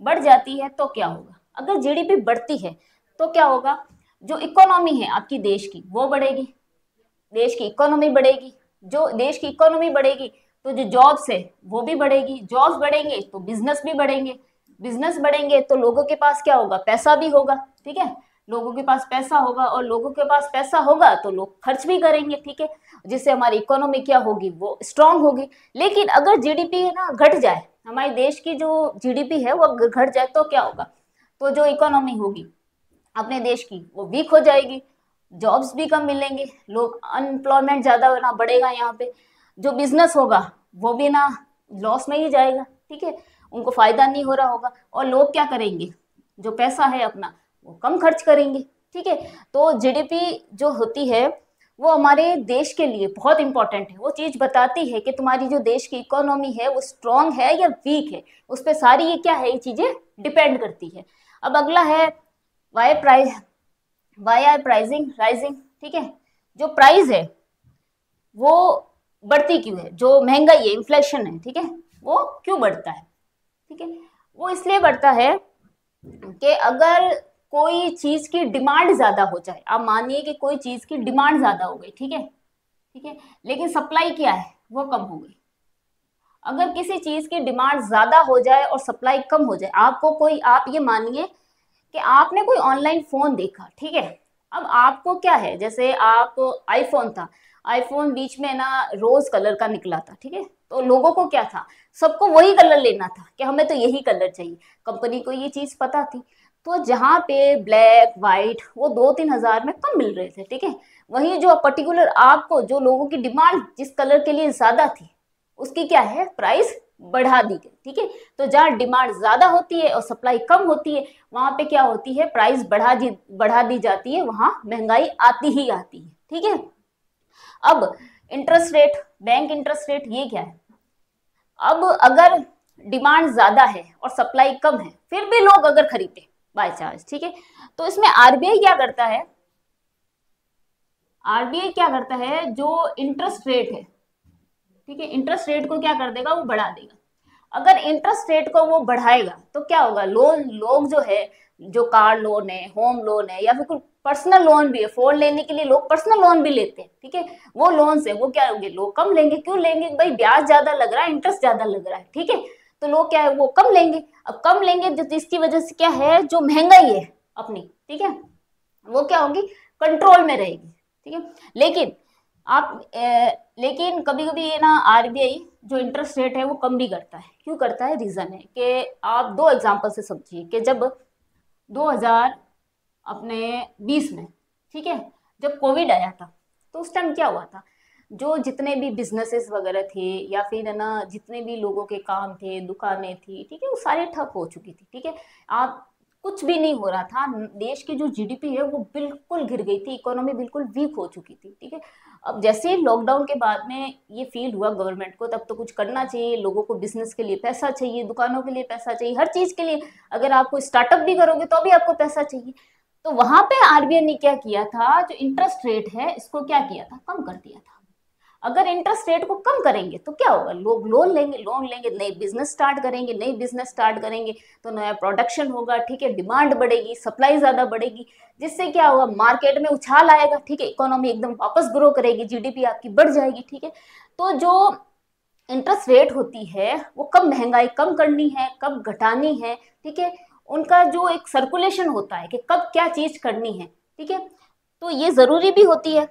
Speaker 1: बढ़ जाती है तो क्या होगा, अगर जीडीपी बढ़ती है तो क्या होगा, जो इकोनॉमी है आपकी देश की वो बढ़ेगी, देश की इकोनॉमी बढ़ेगी, जो देश की इकोनॉमी बढ़ेगी तो जो जॉब्स है वो भी बढ़ेगी, जॉब्स बढ़ेंगे तो बिजनेस भी बढ़ेंगे, बिजनेस बढ़ेंगे तो लोगों के पास क्या होगा, पैसा भी होगा, ठीक है, लोगों के पास पैसा होगा, और लोगों के पास पैसा होगा तो लोग खर्च भी करेंगे, ठीक है, जिससे हमारी इकोनॉमी क्या होगी, वो स्ट्रांग होगी। लेकिन अगर जीडीपी ना घट जाए, हमारे देश की जो जीडीपी है वो घट जाए तो क्या होगा, तो जो इकोनॉमी होगी अपने देश की वो वीक हो जाएगी, जॉब्स भी कम मिलेंगे, लोग अनएम्प्लॉयमेंट ज्यादा ना बढ़ेगा, यहाँ पे जो बिजनेस होगा वो भी ना लॉस में ही जाएगा, ठीक है, उनको फायदा नहीं हो रहा होगा, और लोग क्या करेंगे, जो पैसा है अपना वो कम खर्च करेंगे, ठीक है। तो जीडीपी जो होती है वो हमारे देश के लिए बहुत इंपॉर्टेंट है, वो चीज बताती है कि तुम्हारी जो देश की इकोनॉमी है वो स्ट्रांग है या वीक है, उस पर सारी ये क्या है, ये चीजें डिपेंड करती है। अब अगला है why price, why are pricing rising, ठीक है, जो प्राइस है वो बढ़ती क्यों है, जो महंगाई है, इन्फ्लेशन है, ठीक है, वो क्यों बढ़ता है, ठीक है, वो इसलिए बढ़ता है कि अगर कोई चीज की डिमांड ज्यादा हो जाए, आप मानिए कि कोई चीज की डिमांड ज्यादा हो गई, ठीक है, ठीक है, लेकिन सप्लाई क्या है वो कम हो गई, अगर किसी चीज की डिमांड ज्यादा हो जाए और सप्लाई कम हो जाए, आपको कोई, आप ये मानिए कि आपने कोई ऑनलाइन फोन देखा, ठीक है, अब आपको क्या है, जैसे आप आईफोन था, आईफोन बीच में ना रोज कलर का निकला था, ठीक है, तो लोगों को क्या था, सबको वही कलर लेना था कि हमें तो यही कलर चाहिए, कंपनी को ये चीज पता थी, तो जहाँ पे ब्लैक व्हाइट वो 2-3 हजार में कम मिल रहे थे, ठीक है, वही जो पर्टिकुलर आपको जो लोगों की डिमांड जिस कलर के लिए ज्यादा थी उसकी क्या है, प्राइस बढ़ा दी गई, ठीक है, तो जहाँ डिमांड ज्यादा होती है और सप्लाई कम होती है वहां पे क्या होती है, प्राइस बढ़ा दी जाती है, वहां महंगाई आती ही आती है, ठीक है। अब interest rate, bank interest rate, ये क्या है, अब अगर डिमांड ज्यादा है और सप्लाई कम है फिर भी लोग अगर खरीदे बाय चांस, ठीक है, तो इसमें आरबीआई क्या करता है, आरबीआई क्या करता है, जो इंटरेस्ट रेट है, ठीक है, इंटरेस्ट रेट को क्या कर देगा, वो बढ़ा देगा, अगर इंटरेस्ट रेट को वो बढ़ाएगा तो क्या होगा, लोन, लोग जो है, जो कार लोन है, होम लोन है, या फिर कोई पर्सनल लोन भी है, फोन लेने के लिए लोग पर्सनल लोन भी लेते हैं, ठीक है, वो लोन से वो क्या होंगे, लोग कम लेंगे, क्यों लेंगे, भाई ब्याज ज्यादा लग रहा है, इंटरेस्ट ज्यादा लग रहा है, ठीक है, तो लोग क्या है वो कम लेंगे, अब कम लेंगे तो इसकी वजह से क्या है, जो महंगाई है अपनी, ठीक है, वो क्या होगी, कंट्रोल में रहेगी, ठीक है। लेकिन आप लेकिन कभी कभी ये ना आरबीआई जो इंटरेस्ट रेट है वो कम भी करता है, क्यों करता है, रीजन है कि आप दो एग्जांपल से समझिए कि जब 2000 अपने 20 में, ठीक है, जब कोविड आया था तो उस टाइम क्या हुआ था, जो जितने भी बिजनेसेस वगैरह थे या फिर है ना जितने भी लोगों के काम थे, दुकानें थी, ठीक है, वो सारे ठप हो चुकी थी, ठीक है, आप कुछ भी नहीं हो रहा था, देश की जो जीडीपी है वो बिल्कुल गिर गई थी, इकोनॉमी बिल्कुल वीक हो चुकी थी, ठीक है। अब जैसे ही लॉकडाउन के बाद में ये फील हुआ गवर्नमेंट को, तब तो कुछ करना चाहिए, लोगों को बिजनेस के लिए पैसा चाहिए, दुकानों के लिए पैसा चाहिए, हर चीज के लिए, अगर आप कोई स्टार्टअप भी करोगे तो भी आपको पैसा चाहिए, तो वहां पे आरबीआई ने क्या किया था, जो इंटरेस्ट रेट है इसको क्या किया था, कम कर दिया था। अगर इंटरेस्ट रेट को कम करेंगे तो क्या होगा, लोग लोन लेंगे, नई बिजनेस स्टार्ट करेंगे, तो नया प्रोडक्शन होगा, ठीक है, डिमांड बढ़ेगी, सप्लाई ज्यादा बढ़ेगी, जिससे क्या होगा, मार्केट में उछाल आएगा, ठीक है, इकोनॉमी एकदम वापस ग्रो करेगी, जीडीपी आपकी बढ़ जाएगी, ठीक है। तो जो इंटरेस्ट रेट होती है वो कब महंगाई कम करनी है, कब घटानी है, ठीक है, उनका जो एक सर्कुलेशन होता है कि कब क्या चीज करनी है, ठीक है, तो ये जरूरी भी होती है,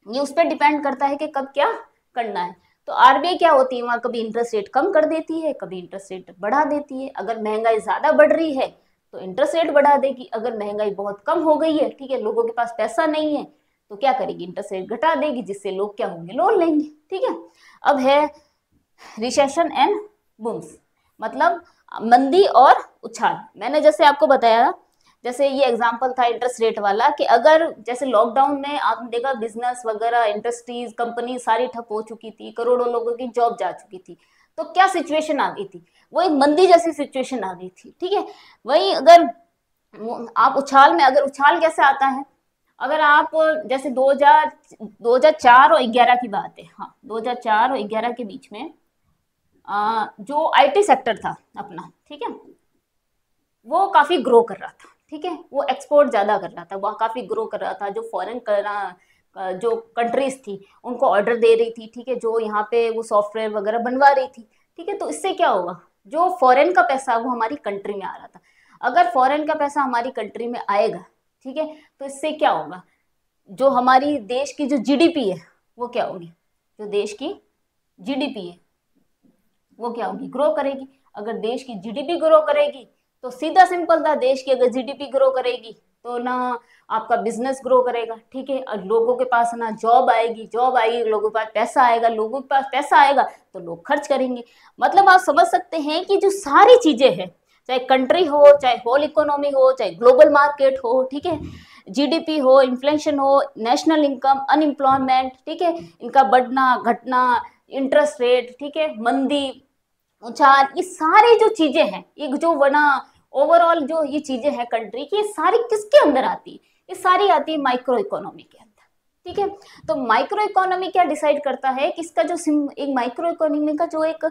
Speaker 1: ये उस पर डिपेंड करता है कि कब क्या करना है। तो आरबीआई क्या होती है, वहां कभी इंटरेस्ट रेट कम कर देती है, कभी इंटरेस्ट रेट बढ़ा देती है। अगर महंगाई ज्यादा बढ़ रही है तो इंटरेस्ट रेट बढ़ा देगी, अगर महंगाई बहुत कम हो गई है, ठीक है, लोगों के पास पैसा नहीं है, तो क्या करेगी, इंटरेस्ट रेट घटा देगी, जिससे लोग क्या होंगे, लोन लेंगे, ठीक है। अब है रिसेशन एंड बूम्स, मतलब मंदी और उछाल। मैंने जैसे आपको बताया, जैसे ये एग्जांपल था इंटरेस्ट रेट वाला, कि अगर जैसे लॉकडाउन में आपने देखा बिजनेस वगैरह, इंडस्ट्रीज, कंपनी सारी ठप हो चुकी थी, करोड़ों लोगों की जॉब जा चुकी थी, तो क्या सिचुएशन आ गई थी, वो एक मंदी जैसी सिचुएशन आ गई थी, ठीक है। वही अगर आप उछाल में, अगर उछाल कैसे आता है, अगर आप जैसे 2004 और 11 की बात है, हाँ 2004 और 11 के बीच में जो आईटी सेक्टर था अपना, ठीक है, वो काफी ग्रो कर रहा था, ठीक है, वो एक्सपोर्ट ज्यादा कर रहा था, वो काफी ग्रो कर रहा था, जो फॉरेन जो कंट्रीज थी उनको ऑर्डर दे रही थी, ठीक है, जो यहाँ पे वो सॉफ्टवेयर वगैरह बनवा रही थी, ठीक है। तो इससे क्या होगा, जो फॉरेन का पैसा वो हमारी कंट्री में आ रहा था, अगर फॉरेन का पैसा हमारी कंट्री में आएगा, ठीक है, तो इससे क्या होगा, जो हमारी देश की जो जीडीपी है वो क्या होगी, जो देश की जीडीपी है वो क्या होगी, ग्रो करेगी। अगर देश की जीडीपी ग्रो करेगी तो सीधा सिंपल था, देश की अगर जीडीपी ग्रो करेगी तो ना आपका बिजनेस ग्रो करेगा, ठीक है, और लोगों के पास ना जॉब आएगी, लोगों के पास पैसा आएगा, लोगों के पास पैसा आएगा तो लोग खर्च करेंगे। मतलब आप समझ सकते हैं कि जो सारी चीजें हैं, चाहे कंट्री हो, चाहे होल इकोनॉमी हो, चाहे ग्लोबल मार्केट हो, ठीक है, जीडीपी हो, इन्फ्लेशन हो, नेशनल इनकम, अनएम्प्लॉयमेंट, ठीक है, इनका बढ़ना घटना, इंटरेस्ट रेट, ठीक है, मंदी, उछाल, ये सारी जो चीजें हैं, ये जो बना ओवरऑल जो ये चीजें हैं कंट्री की, ये सारी किसके अंदर आती है, ये सारी आती है माइक्रो इकोनॉमी के अंदर, ठीक है। तो माइक्रो इकोनॉमी क्या डिसाइड करता है कि इसका जो एक माइक्रो इकोनॉमी का जो एक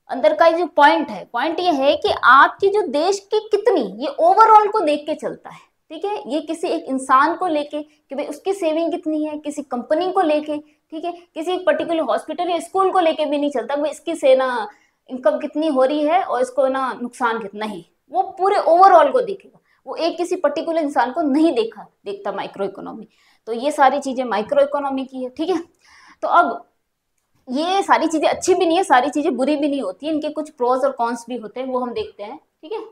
Speaker 1: अंदर का जो पॉइंट ये है कि आपकी जो देश की कितनी, ये ओवरऑल को देख के चलता है, ठीक है, ये किसी एक इंसान को लेके कि भाई उसकी सेविंग कितनी है, किसी कंपनी को लेके, ठीक है, किसी एक पर्टिकुलर हॉस्पिटल या स्कूल को लेके भी नहीं चलता, वो इसकी से ना इनकम कितनी हो रही है और इसको ना नुकसान कितना ही, वो पूरे ओवरऑल को देखेगा, वो एक किसी पर्टिकुलर इंसान को नहीं देखता माइक्रो इकोनॉमी। तो ये सारी चीजें माइक्रो इकोनॉमी की है, ठीक है। तो अब ये सारी चीजें अच्छी भी नहीं है, सारी चीजें बुरी भी नहीं होती है, इनके कुछ प्रोज और कॉन्स भी होते हैं, वो हम देखते हैं, ठीक है।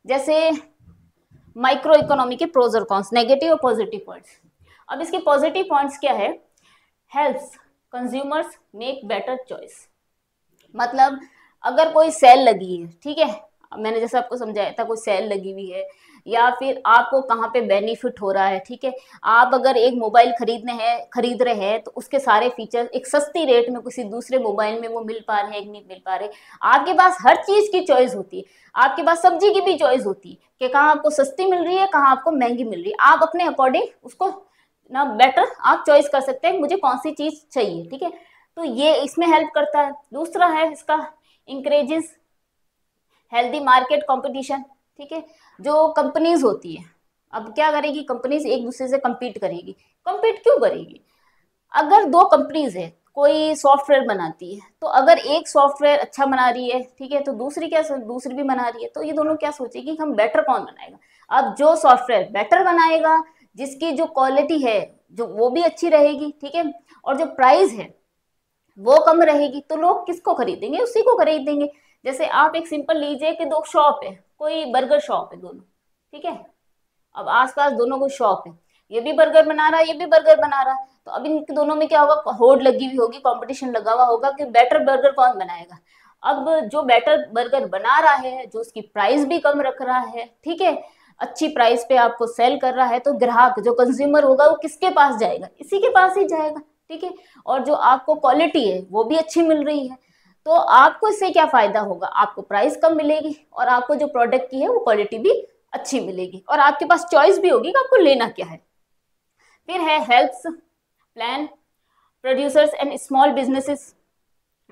Speaker 1: जैसे माइक्रो इकोनॉमी के प्रोज और कॉन्स, नेगेटिव और पॉजिटिव पॉइंट्स। अब इसके पॉजिटिव पॉइंट्स क्या है, helps consumers make better choice, मतलब अगर कोई सेल लगी है, ठीक है, मैंने जैसे आपको समझाया था, कोई सेल लगी हुई है या फिर आपको कहाँ पे बेनिफिट हो रहा है, ठीक है, आप अगर एक मोबाइल खरीद रहे हैं तो उसके सारे फीचर एक सस्ती रेट में किसी दूसरे मोबाइल में वो मिल पा रहे हैं कि नहीं मिल पा रहे, आपके पास हर चीज की चॉइस होती है, आपके पास सब्जी की भी चॉइस होती है कि कहाँ आपको सस्ती मिल रही है, कहाँ आपको महंगी मिल रही है, आप अपने अकॉर्डिंग उसको ना बेटर आप चॉइस कर सकते हैं मुझे कौन सी चीज चाहिए, ठीक है। तो ये इसमें हेल्प करता है। दूसरा है इसका इंक्रेजेस हेल्दी मार्केट कंपटीशन, ठीक है, जो कंपनीज होती है, अब क्या करेगी कंपनीज, एक दूसरे से कम्पीट करेगी, कम्पीट क्यों करेगी, अगर दो कंपनीज है, कोई सॉफ्टवेयर बनाती है, तो अगर एक सॉफ्टवेयर अच्छा बना रही है, ठीक है, तो दूसरी भी बना रही है, तो ये दोनों क्या सोचेगी कि हम बेटर कौन बनाएगा, अब जो सॉफ्टवेयर बेटर बनाएगा, जिसकी जो क्वालिटी है जो वो भी अच्छी रहेगी, ठीक है, और जो प्राइस है वो कम रहेगी, तो लोग किसको खरीदेंगे, उसी को खरीदेंगे। जैसे आप एक सिंपल लीजिए कि दो शॉप है, कोई बर्गर शॉप है दोनों, ठीक है, अब आसपास दोनों को शॉप है, ये भी बर्गर बना रहा है, ये भी बर्गर बना रहा है, तो अब इन दोनों में क्या होगा, होड़ लगी हुई होगी, कंपटीशन लगा हुआ होगा कि बेटर बर्गर कौन बनाएगा। अब जो बेटर बर्गर बना रहा है, जो उसकी प्राइस भी कम रख रहा है, ठीक है, अच्छी प्राइस पे आपको सेल कर रहा है, तो ग्राहक जो कंज्यूमर होगा वो किसके पास जाएगा, इसी के पास ही जाएगा, ठीक है, और जो आपको क्वालिटी है वो भी अच्छी मिल रही है, तो आपको इससे क्या फायदा होगा, आपको प्राइस कम मिलेगी और आपको जो प्रोडक्ट की है वो क्वालिटी भी अच्छी मिलेगी, और आपके पास चॉइस भी होगी कि आपको लेना क्या है। फिर है helps plan producers and small businesses,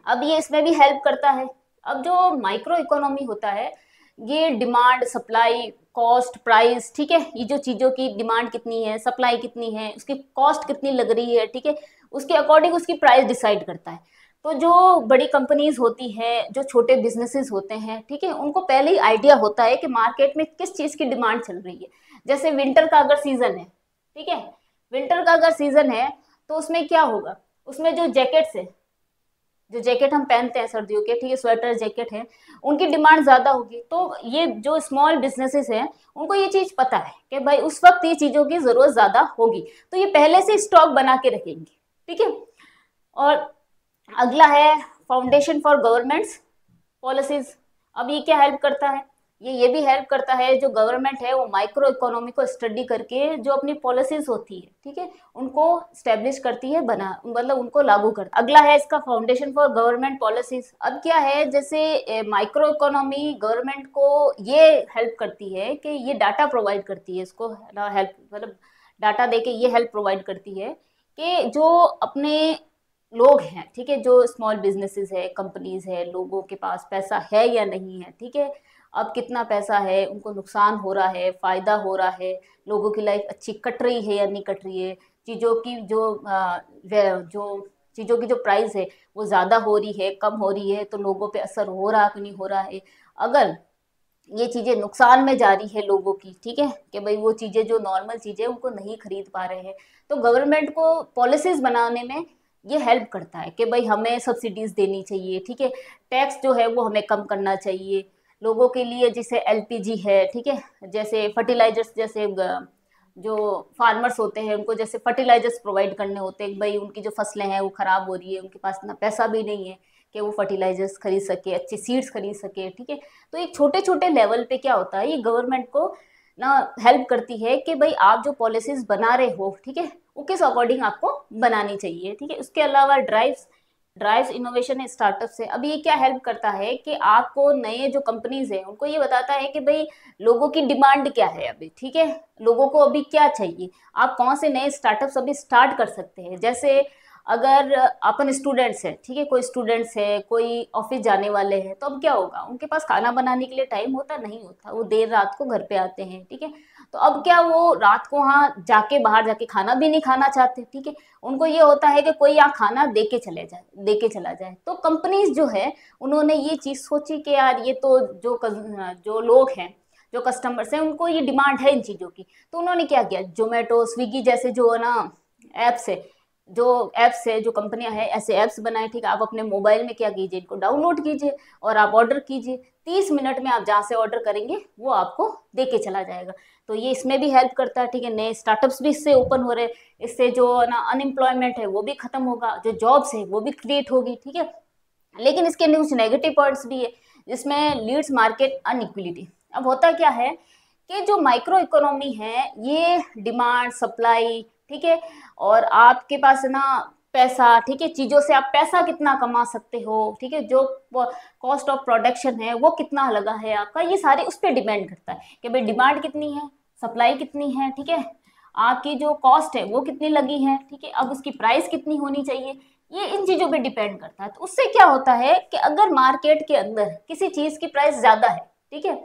Speaker 1: अब ये इसमें भी हेल्प करता है। अब जो माइक्रो इकोनॉमी होता है ये डिमांड, सप्लाई, कॉस्ट, प्राइस, ठीक है, ये जो चीज़ों की डिमांड कितनी है, सप्लाई कितनी है, उसकी कॉस्ट कितनी लग रही है, ठीक है, उसके अकॉर्डिंग उसकी प्राइस डिसाइड करता है। तो जो बड़ी कंपनीज होती हैं, जो छोटे बिजनेसेस होते हैं, ठीक है, उनको पहले ही आइडिया होता है कि मार्केट में किस चीज़ की डिमांड चल रही है। जैसे विंटर का अगर सीजन है, ठीक है, विंटर का अगर सीजन है तो उसमें क्या होगा, उसमें जो जैकेट्स है, जो जैकेट हम पहनते हैं सर्दियों के, ठीक है, स्वेटर जैकेट है, उनकी डिमांड ज्यादा होगी। तो ये जो स्मॉल बिजनेसेस हैं उनको ये चीज पता है कि भाई उस वक्त ये चीजों की जरूरत ज्यादा होगी, तो ये पहले से स्टॉक बना के रखेंगे, ठीक है। और अगला है फाउंडेशन फॉर गवर्नमेंट्स पॉलिसीज। अब ये क्या हेल्प करता है, ये भी हेल्प करता है, जो गवर्नमेंट है वो माइक्रो इकोनॉमी को स्टडी करके जो अपनी पॉलिसीज होती है, ठीक है, उनको स्टेब्लिश करती है, बना मतलब उनको लागू करती है। अगला है इसका फाउंडेशन फॉर गवर्नमेंट पॉलिसीज। अब क्या है, जैसे माइक्रो इकोनॉमी गवर्नमेंट को ये हेल्प करती है कि ये डाटा प्रोवाइड करती है, इसको हेल्प मतलब डाटा देके ये हेल्प प्रोवाइड करती है कि जो अपने लोग हैं, ठीक है, जो स्मॉल बिजनेसेस है, कंपनीज है, लोगों के पास पैसा है या नहीं है, ठीक है, अब कितना पैसा है, उनको नुकसान हो रहा है, फायदा हो रहा है, लोगों की लाइफ अच्छी कट रही है या नहीं कट रही है, चीज़ों की जो चीज़ों की जो प्राइस है वो ज़्यादा हो रही है, कम हो रही है, तो लोगों पे असर हो रहा कि नहीं हो रहा है। अगर ये चीज़ें नुकसान में जा रही है लोगों की, ठीक है, कि भाई वो चीज़ें जो नॉर्मल चीज़ें उनको नहीं खरीद पा रहे हैं, तो गवर्नमेंट को पॉलिसीज बनाने में ये हेल्प करता है कि भाई हमें सब्सिडीज देनी चाहिए, ठीक है, टैक्स जो है वो हमें कम करना चाहिए लोगों के लिए, जैसे एलपीजी है, ठीक है, जैसे फर्टिलाइजर्स, जैसे जो फार्मर्स होते हैं उनको जैसे फर्टिलाइजर्स प्रोवाइड करने होते हैं, भाई उनकी जो फसलें हैं वो खराब हो रही है, उनके पास इतना पैसा भी नहीं है कि वो फर्टिलाइजर्स खरीद सके, अच्छे सीड्स खरीद सके, ठीक है। तो एक छोटे छोटे लेवल पे क्या होता है, ये गवर्नमेंट को ना हेल्प करती है कि भाई आप जो पॉलिसीज बना रहे हो, ठीक है, वो किस अकॉर्डिंग आपको बनानी चाहिए, ठीक है। उसके अलावा ड्राइव्स ड्राइव्स इनोवेशन स्टार्टअप से, अभी ये क्या हेल्प करता है कि आपको नए जो कंपनीज हैं उनको ये बताता है कि भाई लोगों की डिमांड क्या है अभी, ठीक है, लोगों को अभी क्या चाहिए, आप कौन से नए स्टार्टअप्स अभी स्टार्ट कर सकते हैं। जैसे अगर अपन स्टूडेंट्स हैं, ठीक है, कोई स्टूडेंट्स है, कोई ऑफिस जाने वाले हैं, तो अब क्या होगा, उनके पास खाना बनाने के लिए टाइम होता नहीं होता, वो देर रात को घर पे आते हैं, ठीक है, तो अब क्या वो रात को वहाँ जाके बाहर जाके खाना भी नहीं खाना चाहते, ठीक है, उनको ये होता है कि कोई यहाँ खाना दे के चला जाए। तो कंपनीज जो है उन्होंने ये चीज सोची कि यार ये तो जो लोग हैं, जो कस्टमर्स हैं, उनको ये डिमांड है इन चीजों की, तो उन्होंने क्या किया, जोमेटो, स्विगी जैसे जो है ना एप्स है, जो कंपनियां हैं, ऐसे ऐप्स बनाए, ठीक है, आप अपने मोबाइल में क्या कीजिए, इनको डाउनलोड कीजिए और आप ऑर्डर कीजिए, 30 मिनट में आप जहाँ से ऑर्डर करेंगे वो आपको दे के चला जाएगा। तो ये इसमें भी हेल्प करता है, ठीक है, नए स्टार्टअप्स भी इससे ओपन हो रहे हैं, इससे जो ना अनएम्प्लॉयमेंट है वो भी खत्म होगा, जो जॉब्स है वो भी क्रिएट होगी, ठीक है। लेकिन इसके कुछ नेगेटिव पॉइंट्स भी है, जिसमें लीड्स मार्केट अनइक्विलिटी। अब होता क्या है कि जो माइक्रो इकोनॉमी है ये डिमांड, सप्लाई, ठीक है, और आपके पास ना पैसा, ठीक है, चीजों से आप पैसा कितना कमा सकते हो, ठीक है, जो कॉस्ट ऑफ प्रोडक्शन है वो कितना लगा है आपका, ये सारे उस पर डिपेंड करता है कि भाई डिमांड कितनी है, सप्लाई कितनी है, ठीक है, आपकी जो कॉस्ट है वो कितनी लगी है, ठीक है, अब उसकी प्राइस कितनी होनी चाहिए, ये इन चीजों पे डिपेंड करता है। तो उससे क्या होता है कि अगर मार्केट के अंदर किसी चीज की प्राइस ज्यादा है, ठीक है,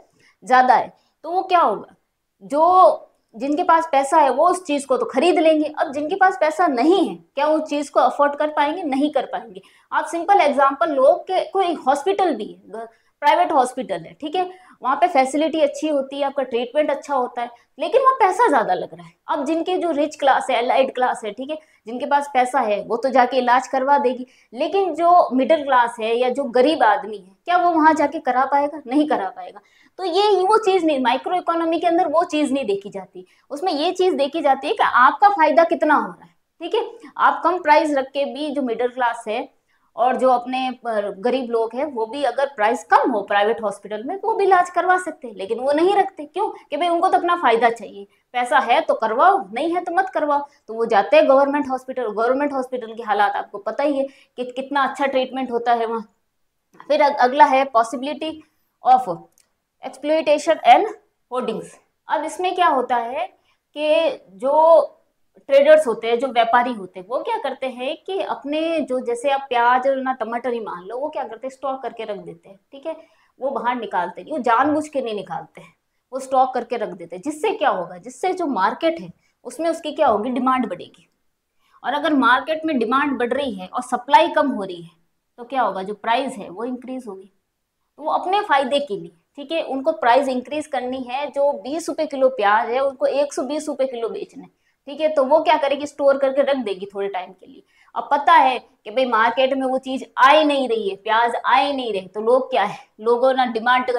Speaker 1: ज्यादा है, तो वो क्या होगा, जो जिनके पास पैसा है वो उस चीज को तो खरीद लेंगे, अब जिनके पास पैसा नहीं है क्या उस चीज को अफोर्ड कर पाएंगे, नहीं कर पाएंगे। आप सिंपल एग्जांपल लो कि कोई हॉस्पिटल भी है, प्राइवेट हॉस्पिटल है, ठीक है, वहां पे फैसिलिटी अच्छी होती है, आपका ट्रीटमेंट अच्छा होता है, लेकिन वहाँ पैसा ज्यादा लग रहा है। अब जिनके जो रिच क्लास है, एलाइड क्लास है, ठीक है, जिनके पास पैसा है वो तो जाके इलाज करवा देगी, लेकिन जो मिडिल क्लास है या जो गरीब आदमी है क्या वो वहां जाके करा पाएगा, नहीं करा पाएगा। तो ये वो चीज नहीं, माइक्रो इकोनॉमी के अंदर वो चीज नहीं देखी जाती, उसमें ये चीज देखी जाती है कि आपका फायदा कितना हो रहा है, ठीक है, आप कम प्राइस रख के भी जो मिडिल क्लास है और जो अपने गरीब लोग हैं वो भी अगर प्राइस कम हो प्राइवेट हॉस्पिटल में तो वो भी इलाज करवा सकते हैं, लेकिन वो नहीं रखते, क्यों, कि भाई उनको तो अपना फायदा चाहिए, पैसा है तो करवाओ, नहीं है तो मत करवाओ, तो वो जाते हैं गवर्नमेंट हॉस्पिटल। गवर्नमेंट हॉस्पिटल के हालात आपको पता ही है कि कितना अच्छा ट्रीटमेंट होता है वहाँ। फिर अगला है possibility of exploitation and hoardings. अब इसमें क्या होता है कि जो ट्रेडर्स होते हैं, जो व्यापारी होते हैं, वो क्या करते हैं कि अपने जो, जैसे आप प्याज और ना टमाटर ही मान लो, वो क्या करते हैं, स्टॉक करके रख देते हैं, ठीक है। वो बाहर निकालते नहीं, वो जानबूझ के नहीं निकालते हैं, वो स्टॉक करके रख देते हैं। जिससे क्या होगा, जिससे जो मार्केट है उसमें उसकी क्या होगी, डिमांड बढ़ेगी। और अगर मार्केट में डिमांड बढ़ रही है और सप्लाई कम हो रही है, तो क्या होगा, जो प्राइस है वो इंक्रीज होगी। तो वो अपने फायदे के लिए, ठीक है, उनको प्राइस इंक्रीज करनी है। जो 20 रुपए किलो प्याज है उनको 120 रुपए किलो बेचना है, ठीक है। तो वो क्या करेगी, स्टोर करके रख देगी थोड़े टाइम के लिए। अब पता है कि भाई मार्केट में वो चीज आ ही नहीं रही है, प्याज आ ही नहीं रहे, तो लोग क्या है, लोगों ना डिमांड,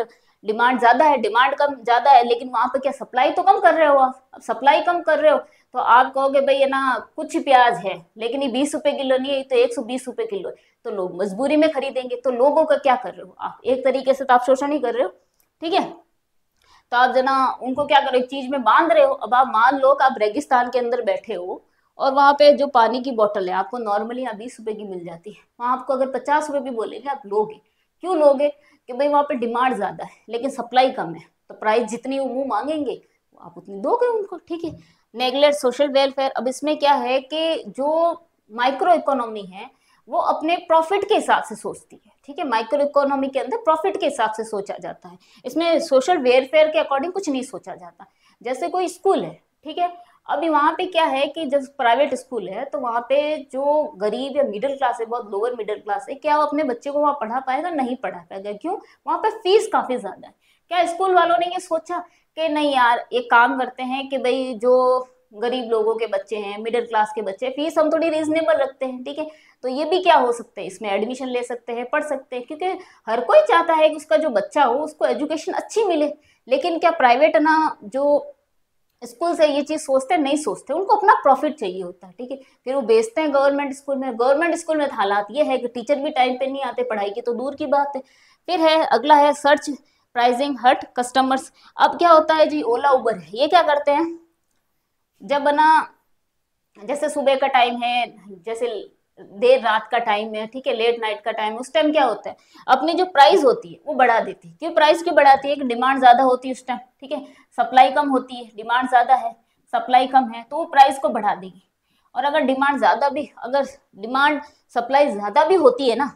Speaker 1: डिमांड ज्यादा है, डिमांड कम ज्यादा है, लेकिन वहां पे क्या, सप्लाई तो कम कर रहे हो आप। अब सप्लाई कम कर रहे हो तो आप कहोगे भाई है ना, कुछ प्याज है लेकिन ये 20 रुपए किलो नहीं है, तो 120 रुपए किलो है, तो लोग मजबूरी में खरीदेंगे। तो लोगों का क्या कर रहे हो आप, एक तरीके से तो आप शोषण ही कर रहे हो, ठीक है। तो आप जना उनको क्या करो, एक चीज में बांध रहे हो। अब आप मान लो कि आप रेगिस्तान के अंदर बैठे हो और वहां पे जो पानी की बोतल है आपको नॉर्मली यहाँ 20 रुपए की मिल जाती है, वहां आपको अगर 50 रुपए भी बोलेंगे आप लोगे। क्यों लोगे, कि भाई वहां पे डिमांड ज्यादा है लेकिन सप्लाई कम है, तो प्राइस जितनी वो मुंह मांगेंगे आप उतनी दोगे उनको, ठीक है। Neglect social welfare. अब इसमें क्या है कि जो माइक्रो इकोनॉमी है वो अपने प्रॉफिट के हिसाब से सोचती है, ठीक है। माइक्रो इकोनॉमी के अंदर प्रॉफिट के हिसाब से सोचा जाता है, इसमें सोशल वेलफेयर के अकॉर्डिंग कुछ नहीं सोचा जाता। जैसे कोई स्कूल है, ठीक है, अभी वहां पे क्या है कि जब प्राइवेट स्कूल है तो वहां पे जो गरीब या मिडिल क्लास है, बहुत लोअर मिडिल क्लास है, क्या वो अपने बच्चे को वहां पढ़ा पाएगा, नहीं पढ़ा पाएगा। क्यों, वहां पे फीस काफी ज्यादा है। क्या स्कूल वालों ने ये सोचा कि नहीं यार एक काम करते हैं कि भाई जो गरीब लोगों के बच्चे हैं, मिडिल क्लास के बच्चे, फीस हम थोड़ी रीजनेबल रखते हैं, ठीक है, तो ये भी क्या हो सकते हैं, इसमें एडमिशन ले सकते हैं, पढ़ सकते हैं, क्योंकि हर कोई चाहता है कि उसका जो बच्चा हो उसको एजुकेशन अच्छी मिले। लेकिन क्या प्राइवेट ना जो स्कूल से ये चीज सोचते नहीं सोचते, उनको अपना प्रॉफिट चाहिए होता है, ठीक है। फिर वो बेचते हैं गवर्नमेंट स्कूल में। गवर्नमेंट स्कूल में हालात ये है कि टीचर भी टाइम पे नहीं आते, पढ़ाई की तो दूर की बात है। फिर है अगला है सर्च प्राइसिंग हर्ट कस्टमर्स। अब क्या होता है जी, ओला उबर है, ये क्या करते हैं, जब ना जैसे सुबह का टाइम है, जैसे देर रात का टाइम है, ठीक है, लेट नाइट का टाइम है, उस टाइम क्या होता है, अपनी जो प्राइस होती है वो बढ़ा देती है। क्यों प्राइस क्यों बढ़ाती है, कि डिमांड ज्यादा होती है उस टाइम, ठीक है, सप्लाई कम होती है, डिमांड ज्यादा है, सप्लाई कम है, तो वो प्राइस को बढ़ा देगी। और अगर डिमांड ज्यादा भी, अगर डिमांड सप्लाई ज्यादा भी होती है ना,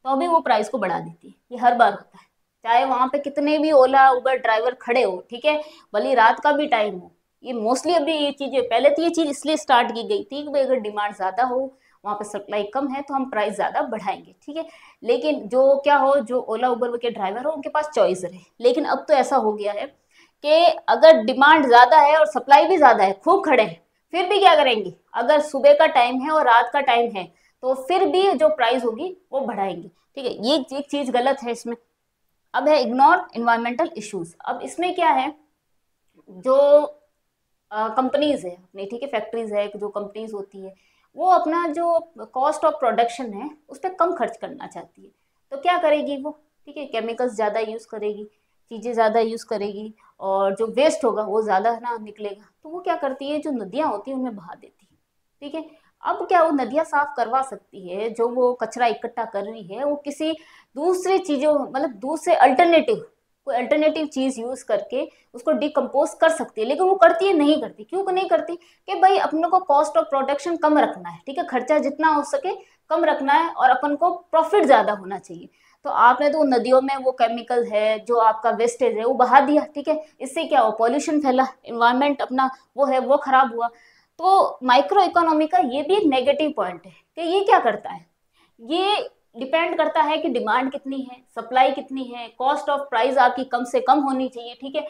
Speaker 1: तो अभी वो प्राइस को बढ़ा देती है। ये हर बार होता है, चाहे वहां पे कितने भी ओला उबर ड्राइवर खड़े हो, ठीक है, भले रात का भी टाइम हो। ये मोस्टली अभी ये चीजें, पहले तो ये चीज इसलिए स्टार्ट की गई थी कि भाई अगर डिमांड ज्यादा हो, वहां पे सप्लाई कम है, तो हम प्राइस ज्यादा बढ़ाएंगे, ठीक है। लेकिन जो क्या हो, जो ओला उबर के ड्राइवर हो उनके पास चॉइस रहे। लेकिन अब तो ऐसा हो गया है कि अगर डिमांड ज्यादा है और सप्लाई भी ज्यादा है, खूब खड़े हैं, फिर भी क्या करेंगे, अगर सुबह का टाइम है और रात का टाइम है, तो फिर भी जो प्राइस होगी वो बढ़ाएंगे, ठीक है। ये एक चीज गलत है इसमें। अब है इग्नोर इन्वायरमेंटल इश्यूज। अब इसमें क्या है, जो कंपनीज है अपनी, ठीक है, फैक्ट्रीज है, जो कंपनीज होती है, वो अपना जो कॉस्ट ऑफ प्रोडक्शन है उस पर कम खर्च करना चाहती है। तो क्या करेगी वो, ठीक है, केमिकल्स ज़्यादा यूज़ करेगी, चीज़ें ज़्यादा यूज़ करेगी, और जो वेस्ट होगा वो ज़्यादा ना निकलेगा, तो वो क्या करती है, जो नदियाँ होती है उनमें बहा देती है, ठीक है। अब क्या वो नदियाँ साफ करवा सकती है, जो वो कचरा इकट्ठा कर रही है वो किसी दूसरी चीज़ों, मतलब दूसरे अल्टरनेटिव, कोई अल्टरनेटिव चीज़ यूज़ करके उसको डिकम्पोज कर सकती है, लेकिन वो करती है, नहीं करती। क्यों नहीं करती, कि भाई अपने को कॉस्ट ऑफ प्रोडक्शन कम रखना है, ठीक है, खर्चा जितना हो सके कम रखना है, और अपन को प्रॉफिट ज्यादा होना चाहिए। तो आपने तो नदियों में वो केमिकल है, जो आपका वेस्टेज है वो बहा दिया, ठीक है, इससे क्या हो, पॉल्यूशन फैला, इन्वायरमेंट अपना वो है वो खराब हुआ। तो माइक्रो इकोनॉमी का ये भी एक नेगेटिव पॉइंट है कि ये क्या करता है, ये डिपेंड करता है कि डिमांड कितनी है, सप्लाई कितनी है, कॉस्ट ऑफ प्राइस आपकी कम से कम होनी चाहिए, ठीक है।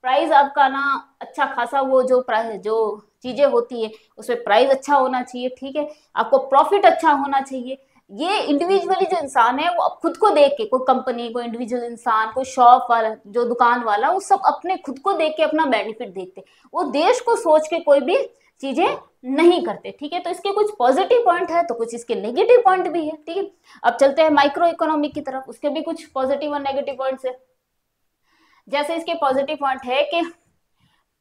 Speaker 1: प्राइस आपका ना अच्छा खासा, वो जो प्राइस जो चीजें होती है उसमें प्राइस अच्छा होना चाहिए, ठीक है, आपको प्रॉफिट अच्छा होना चाहिए। ये इंडिविजुअली जो इंसान है वो अब खुद को देख के, कोई कंपनी, कोई इंडिविजुअल इंसान, कोई शॉप वाला, जो दुकान वाला, वो सब अपने खुद को देख के अपना बेनिफिट देखते, वो देश को सोच के कोई भी चीजें नहीं करते, ठीक है। तो इसके कुछ पॉजिटिव पॉइंट है तो कुछ इसके नेगेटिव पॉइंट भी है, ठीक है। अब चलते हैं माइक्रो इकोनॉमिक की तरफ, उसके भी कुछ पॉजिटिव और नेगेटिव पॉइंट्स है। जैसे इसके पॉजिटिव पॉइंट है कि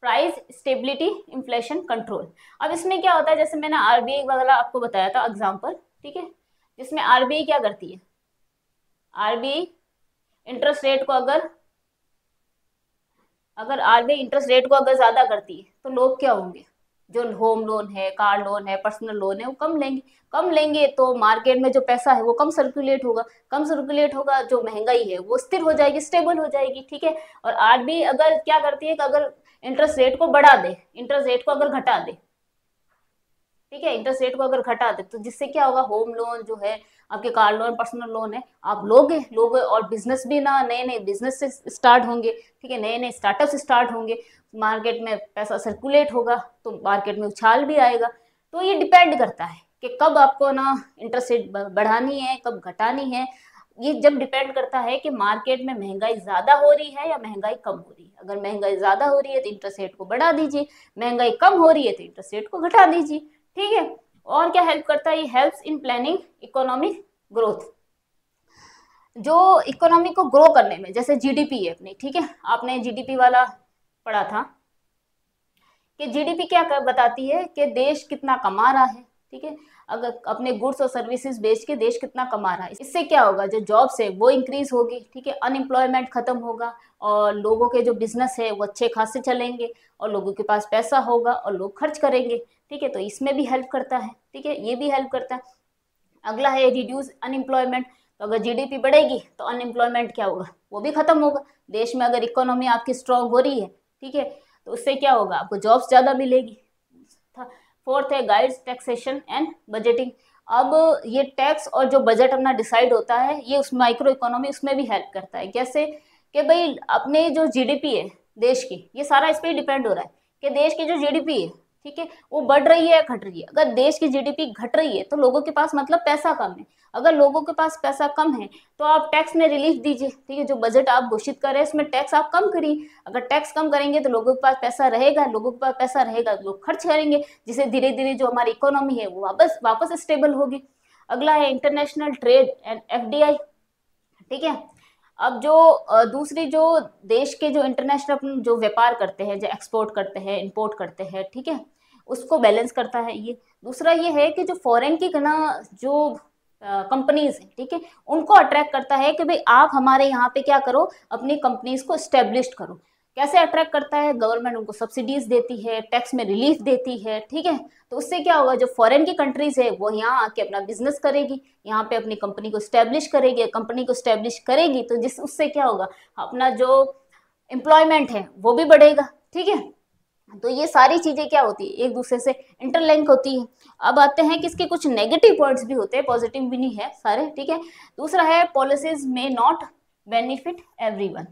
Speaker 1: प्राइस स्टेबिलिटी, इन्फ्लेशन कंट्रोल। अब इसमें क्या होता है, जैसे मैंने आरबीआई वाला आपको बताया था एग्जांपल, ठीक है, जिसमें आरबीआई क्या करती है, आरबीआई इंटरेस्ट रेट को अगर अगर आरबीआई इंटरेस्ट रेट को अगर ज्यादा करती है तो लोग क्या होंगे, जो होम लोन है, कार लोन है, पर्सनल लोन है, वो कम लेंगे तो मार्केट में जो पैसा है वो कम सर्कुलेट होगा, जो महंगाई है वो स्थिर हो जाएगी, स्टेबल हो जाएगी, ठीक है। और आरबीआई अगर क्या करती है कि अगर इंटरेस्ट रेट को बढ़ा दे, इंटरेस्ट रेट को अगर घटा दे, ठीक है, इंटरेस्ट रेट को अगर घटा दे तो जिससे क्या होगा, होम लोन जो है, आपके कार लोन, पर्सनल लोन है, आप लोगे और बिजनेस भी ना, नए नए बिजनेस स्टार्ट होंगे, ठीक है, नए नए स्टार्टअप स्टार्ट होंगे, मार्केट में पैसा सर्कुलेट होगा तो मार्केट में उछाल भी आएगा। तो ये डिपेंड करता है कि कब आपको ना इंटरेस्ट रेट बढ़ानी है, कब घटानी है। ये जब डिपेंड करता है कि मार्केट में महंगाई ज्यादा हो रही है या महंगाई कम हो रही है। अगर महंगाई ज्यादा हो रही है तो इंटरेस्ट रेट को बढ़ा दीजिए, महंगाई कम हो रही है तो इंटरेस्ट रेट को घटा दीजिए, ठीक है। और क्या हेल्प करता है, ये helps in planning economic growth, जो इकोनॉमी को ग्रो करने में, जैसे जीडीपी है अपनी, ठीक है, आपने जीडीपी वाला पढ़ा था कि जीडीपी क्या बताती है कि देश कितना कमा रहा है, ठीक है, अगर अपने गुड्स और सर्विसेज बेच के देश कितना कमा रहा है, इससे क्या होगा, जो जॉब्स है वो इंक्रीज होगी, ठीक है, अनएम्प्लॉयमेंट खत्म होगा और लोगों के जो बिजनेस है वो अच्छे खासे चलेंगे और लोगों के पास पैसा होगा और लोग खर्च करेंगे, ठीक है, तो इसमें भी हेल्प करता है, ठीक है, ये भी हेल्प करता है। अगला है रिड्यूस अनएम्प्लॉयमेंट, तो अगर जीडीपी बढ़ेगी तो अनएम्प्लॉयमेंट क्या होगा, वो भी खत्म होगा। देश में अगर इकोनॉमी आपकी स्ट्रांग हो रही है, ठीक है, तो उससे क्या होगा, आपको जॉब्स ज्यादा मिलेगी। फोर्थ है गाइड्स टैक्सेशन एंड बजटिंग। अब ये टैक्स और जो बजट अपना डिसाइड होता है, ये उस माइक्रो इकोनॉमी उसमें भी हेल्प करता है। कैसे कि भाई अपने जो जीडीपी है देश की, ये सारा इस पर डिपेंड हो रहा है कि देश की जो जीडीपी है, ठीक है, वो बढ़ रही है या घट रही है। अगर देश की जीडीपी घट रही है तो लोगों के पास मतलब पैसा कम है, अगर लोगों के पास पैसा कम है तो आप टैक्स में रिलीफ दीजिए, ठीक है, जो बजट आप घोषित कर रहे हैं उसमें टैक्स आप कम करिए। अगर टैक्स कम करेंगे तो लोगों के पास पैसा रहेगा, लोगों के पास पैसा रहेगा तो लोग खर्च करेंगे, जिससे धीरे धीरे जो हमारी इकोनॉमी है वो वापस स्टेबल होगी। अगला है इंटरनेशनल ट्रेड एंड एफडीआई, ठीक है। अब जो दूसरी जो देश के जो इंटरनेशनल जो व्यापार करते हैं, जो एक्सपोर्ट करते हैं, इंपोर्ट करते हैं, ठीक है, उसको बैलेंस करता है ये। दूसरा ये है कि जो फॉरेन की ना जो कंपनीज है, ठीक है, उनको अट्रैक्ट करता है कि भाई आप हमारे यहाँ पे क्या करो, अपनी कंपनीज को स्टेब्लिश करो। कैसे अट्रैक्ट करता है, गवर्नमेंट उनको सब्सिडीज देती है, टैक्स में रिलीफ देती है, ठीक है, तो उससे क्या होगा, जो फॉरेन की कंट्रीज है वो यहाँ आके अपना बिजनेस करेगी, यहाँ पे अपनी कंपनी को स्टैब्लिश करेगी, कंपनी को स्टैब्लिश करेगी तो जिस उससे क्या होगा, अपना जो एम्प्लॉयमेंट है वो भी बढ़ेगा, ठीक है। तो ये सारी चीजें क्या होती है, एक दूसरे से इंटरलिंक होती है। अब आते हैं कि इसके कुछ नेगेटिव पॉइंट्स भी होते हैं, पॉजिटिव भी नहीं है सारे, ठीक है। दूसरा है पॉलिसीज में नॉट बेनिफिट एवरीवन।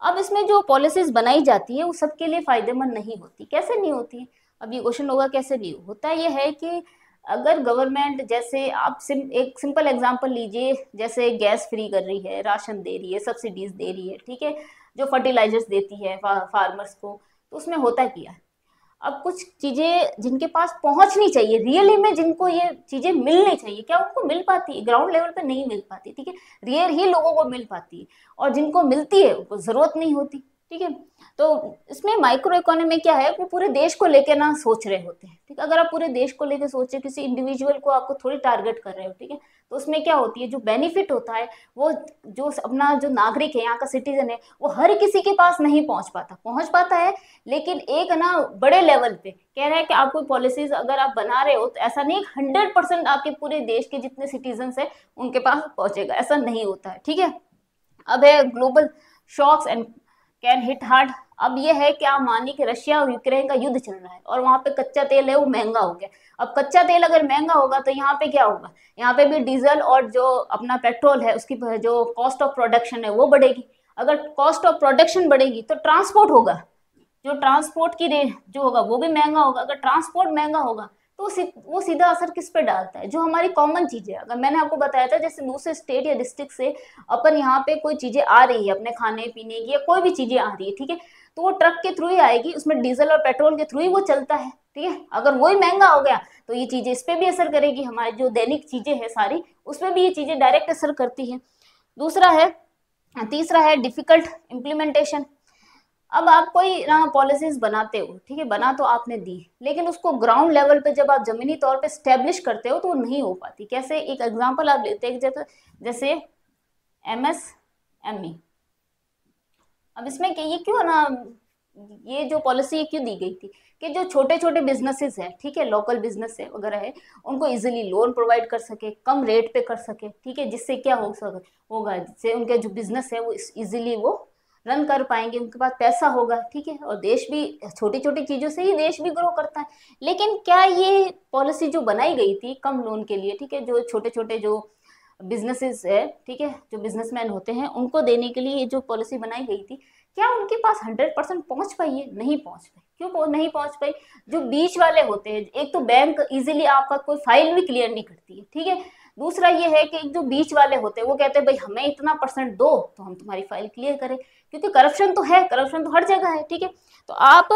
Speaker 1: अब इसमें जो पॉलिसीज बनाई जाती है वो सबके लिए फायदेमंद नहीं होती। कैसे नहीं होती, अब ये क्वेश्चन होगा कैसे नहीं होता, ये है कि अगर गवर्नमेंट, जैसे आप एक सिंपल एग्जांपल लीजिए, जैसे गैस फ्री कर रही है, राशन दे रही है, सब्सिडीज दे रही है, ठीक है, जो फर्टिलाइजर्स देती है फार्मर्स को, तो उसमें होता क्या है, अब कुछ चीजें जिनके पास पहुंचनी चाहिए, रियली में जिनको ये चीजें मिलनी चाहिए, क्या उनको मिल पाती है, ग्राउंड लेवल पे नहीं मिल पाती, ठीक है, रेयर ही लोगों को मिल पाती है, और जिनको मिलती है उनको जरूरत नहीं होती, ठीक है। तो इसमें माइक्रो इकोनॉमी क्या है, वो पूरे देश को लेके ना सोच रहे होते हैं, ठीक है। अगर आप पूरे देश को लेके सोचे, किसी इंडिविजुअल को आपको थोड़ी टारगेट कर रहे हो, ठीक है, तो उसमें क्या होती है, जो बेनिफिट होता है वो जो अपना जो नागरिक है, यहाँ का सिटीजन है, वो हर किसी के पास नहीं पहुंच पाता है, लेकिन एक ना बड़े लेवल पे कह रहे हैं कि आपको पॉलिसीज अगर आप बना रहे हो तो ऐसा नहीं 100% आपके पूरे देश के जितने सिटीजन है उनके पास पहुंचेगा, ऐसा नहीं होता है, ठीक है। अब है global shocks and can hit hard. अब ये है कि आप मानिए कि रशिया और यूक्रेन का युद्ध चल रहा है और वहां पे कच्चा तेल है वो महंगा हो गया। अब कच्चा तेल अगर महंगा होगा तो यहाँ पे क्या होगा, यहाँ पे भी डीजल और जो अपना पेट्रोल है उसकी जो कॉस्ट ऑफ प्रोडक्शन है वो बढ़ेगी। अगर कॉस्ट ऑफ प्रोडक्शन बढ़ेगी तो ट्रांसपोर्ट होगा, जो ट्रांसपोर्ट की रेट जो होगा वो भी महंगा होगा। अगर ट्रांसपोर्ट महंगा होगा तो वो सीधा असर किस पे डालता है, जो हमारी कॉमन चीजें, अगर मैंने आपको बताया था जैसे दूसरे स्टेट या डिस्ट्रिक्ट से अपन यहाँ पे कोई चीजें आ रही है अपने खाने पीने की या कोई भी चीजें आ रही है, ठीक है, तो वो ट्रक के थ्रू ही आएगी, उसमें डीजल और पेट्रोल के थ्रू ही वो चलता है, ठीक है। अगर वही महंगा हो गया तो ये चीजें इस पे भी असर करेगी, हमारी जो दैनिक चीजें हैं सारी उसमें भी ये चीजें डायरेक्ट असर करती है। तीसरा है डिफिकल्ट इम्प्लीमेंटेशन। अब आप कोई ना पॉलिसीज बनाते हो, ठीक है, बना तो आपने दी, लेकिन उसको ग्राउंड लेवल पे जब आप जमीनी तौर पे स्टेब्लिश करते हो तो वो नहीं हो पाती। कैसे, एक एग्जांपल आप लेते हैं जैसे एमएसएमई। अब इसमें ये क्यों ना ये जो पॉलिसी क्यों दी गई थी कि जो छोटे छोटे बिजनेसेस हैं, ठीक है, लोकल बिजनेस है वगैरह है, उनको इजीली लोन प्रोवाइड कर सके, कम रेट पे कर सके, ठीक है, जिससे क्या होगा, जिससे उनके जो बिजनेस है वो इजीली वो रन कर पाएंगे, उनके पास पैसा होगा, ठीक है, और देश भी, छोटी छोटी चीजों से ही देश भी ग्रो करता है। लेकिन क्या ये पॉलिसी जो बनाई गई थी कम लोन के लिए, ठीक है, जो छोटे छोटे जो बिजनेसेस है, ठीक है, जो बिजनेसमैन होते हैं उनको देने के लिए ये जो पॉलिसी बनाई गई थी, क्या उनके पास 100% पहुंच पाई है? नहीं पहुंच पाई। क्यों नहीं पहुंच पाई? जो बीच वाले होते हैं, एक तो बैंक इजीली आपका कोई फाइल भी क्लियर नहीं करती है, ठीक है, दूसरा ये है कि जो बीच वाले होते हैं वो कहते हैं भाई हमें इतना परसेंट दो तो हम तुम्हारी फाइल क्लियर करें, क्योंकि करप्शन तो है, करप्शन तो हर जगह है, ठीक है। तो आप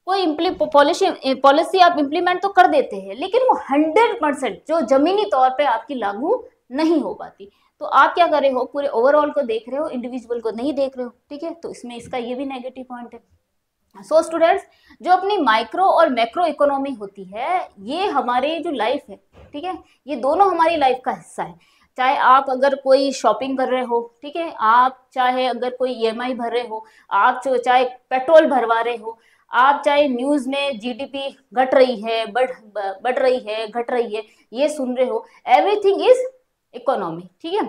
Speaker 1: कोई पॉलिसी पॉलिसी आप इम्प्लीमेंट तो कर देते हैं, लेकिन वो 100% जो जमीनी तौर पे आपकी लागू नहीं हो पाती। तो आप क्या कर रहे हो, पूरे ओवरऑल को देख रहे हो, इंडिविजुअल को नहीं देख रहे हो, ठीक है, तो इसमें इसका ये भी नेगेटिव पॉइंट है। सो स्टूडेंट्स, जो अपनी माइक्रो और मैक्रो इकोनॉमी होती है, ये हमारी जो लाइफ है, ठीक है, ये दोनों हमारी लाइफ का हिस्सा है। चाहे आप अगर कोई शॉपिंग कर रहे हो, ठीक है, आप चाहे अगर कोई ईएमआई भर रहे हो, आप चाहे पेट्रोल भरवा रहे हो, आप चाहे न्यूज में जीडीपी घट रही है, बढ़ रही है, घट रही है, ये सुन रहे हो, एवरीथिंग इज इकोनॉमी, ठीक है।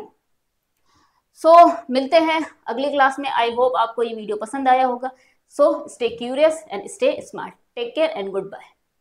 Speaker 1: सो मिलते हैं अगली क्लास में। आई होप आपको ये वीडियो पसंद आया होगा। So stay curious and stay smart. Take care and good bye.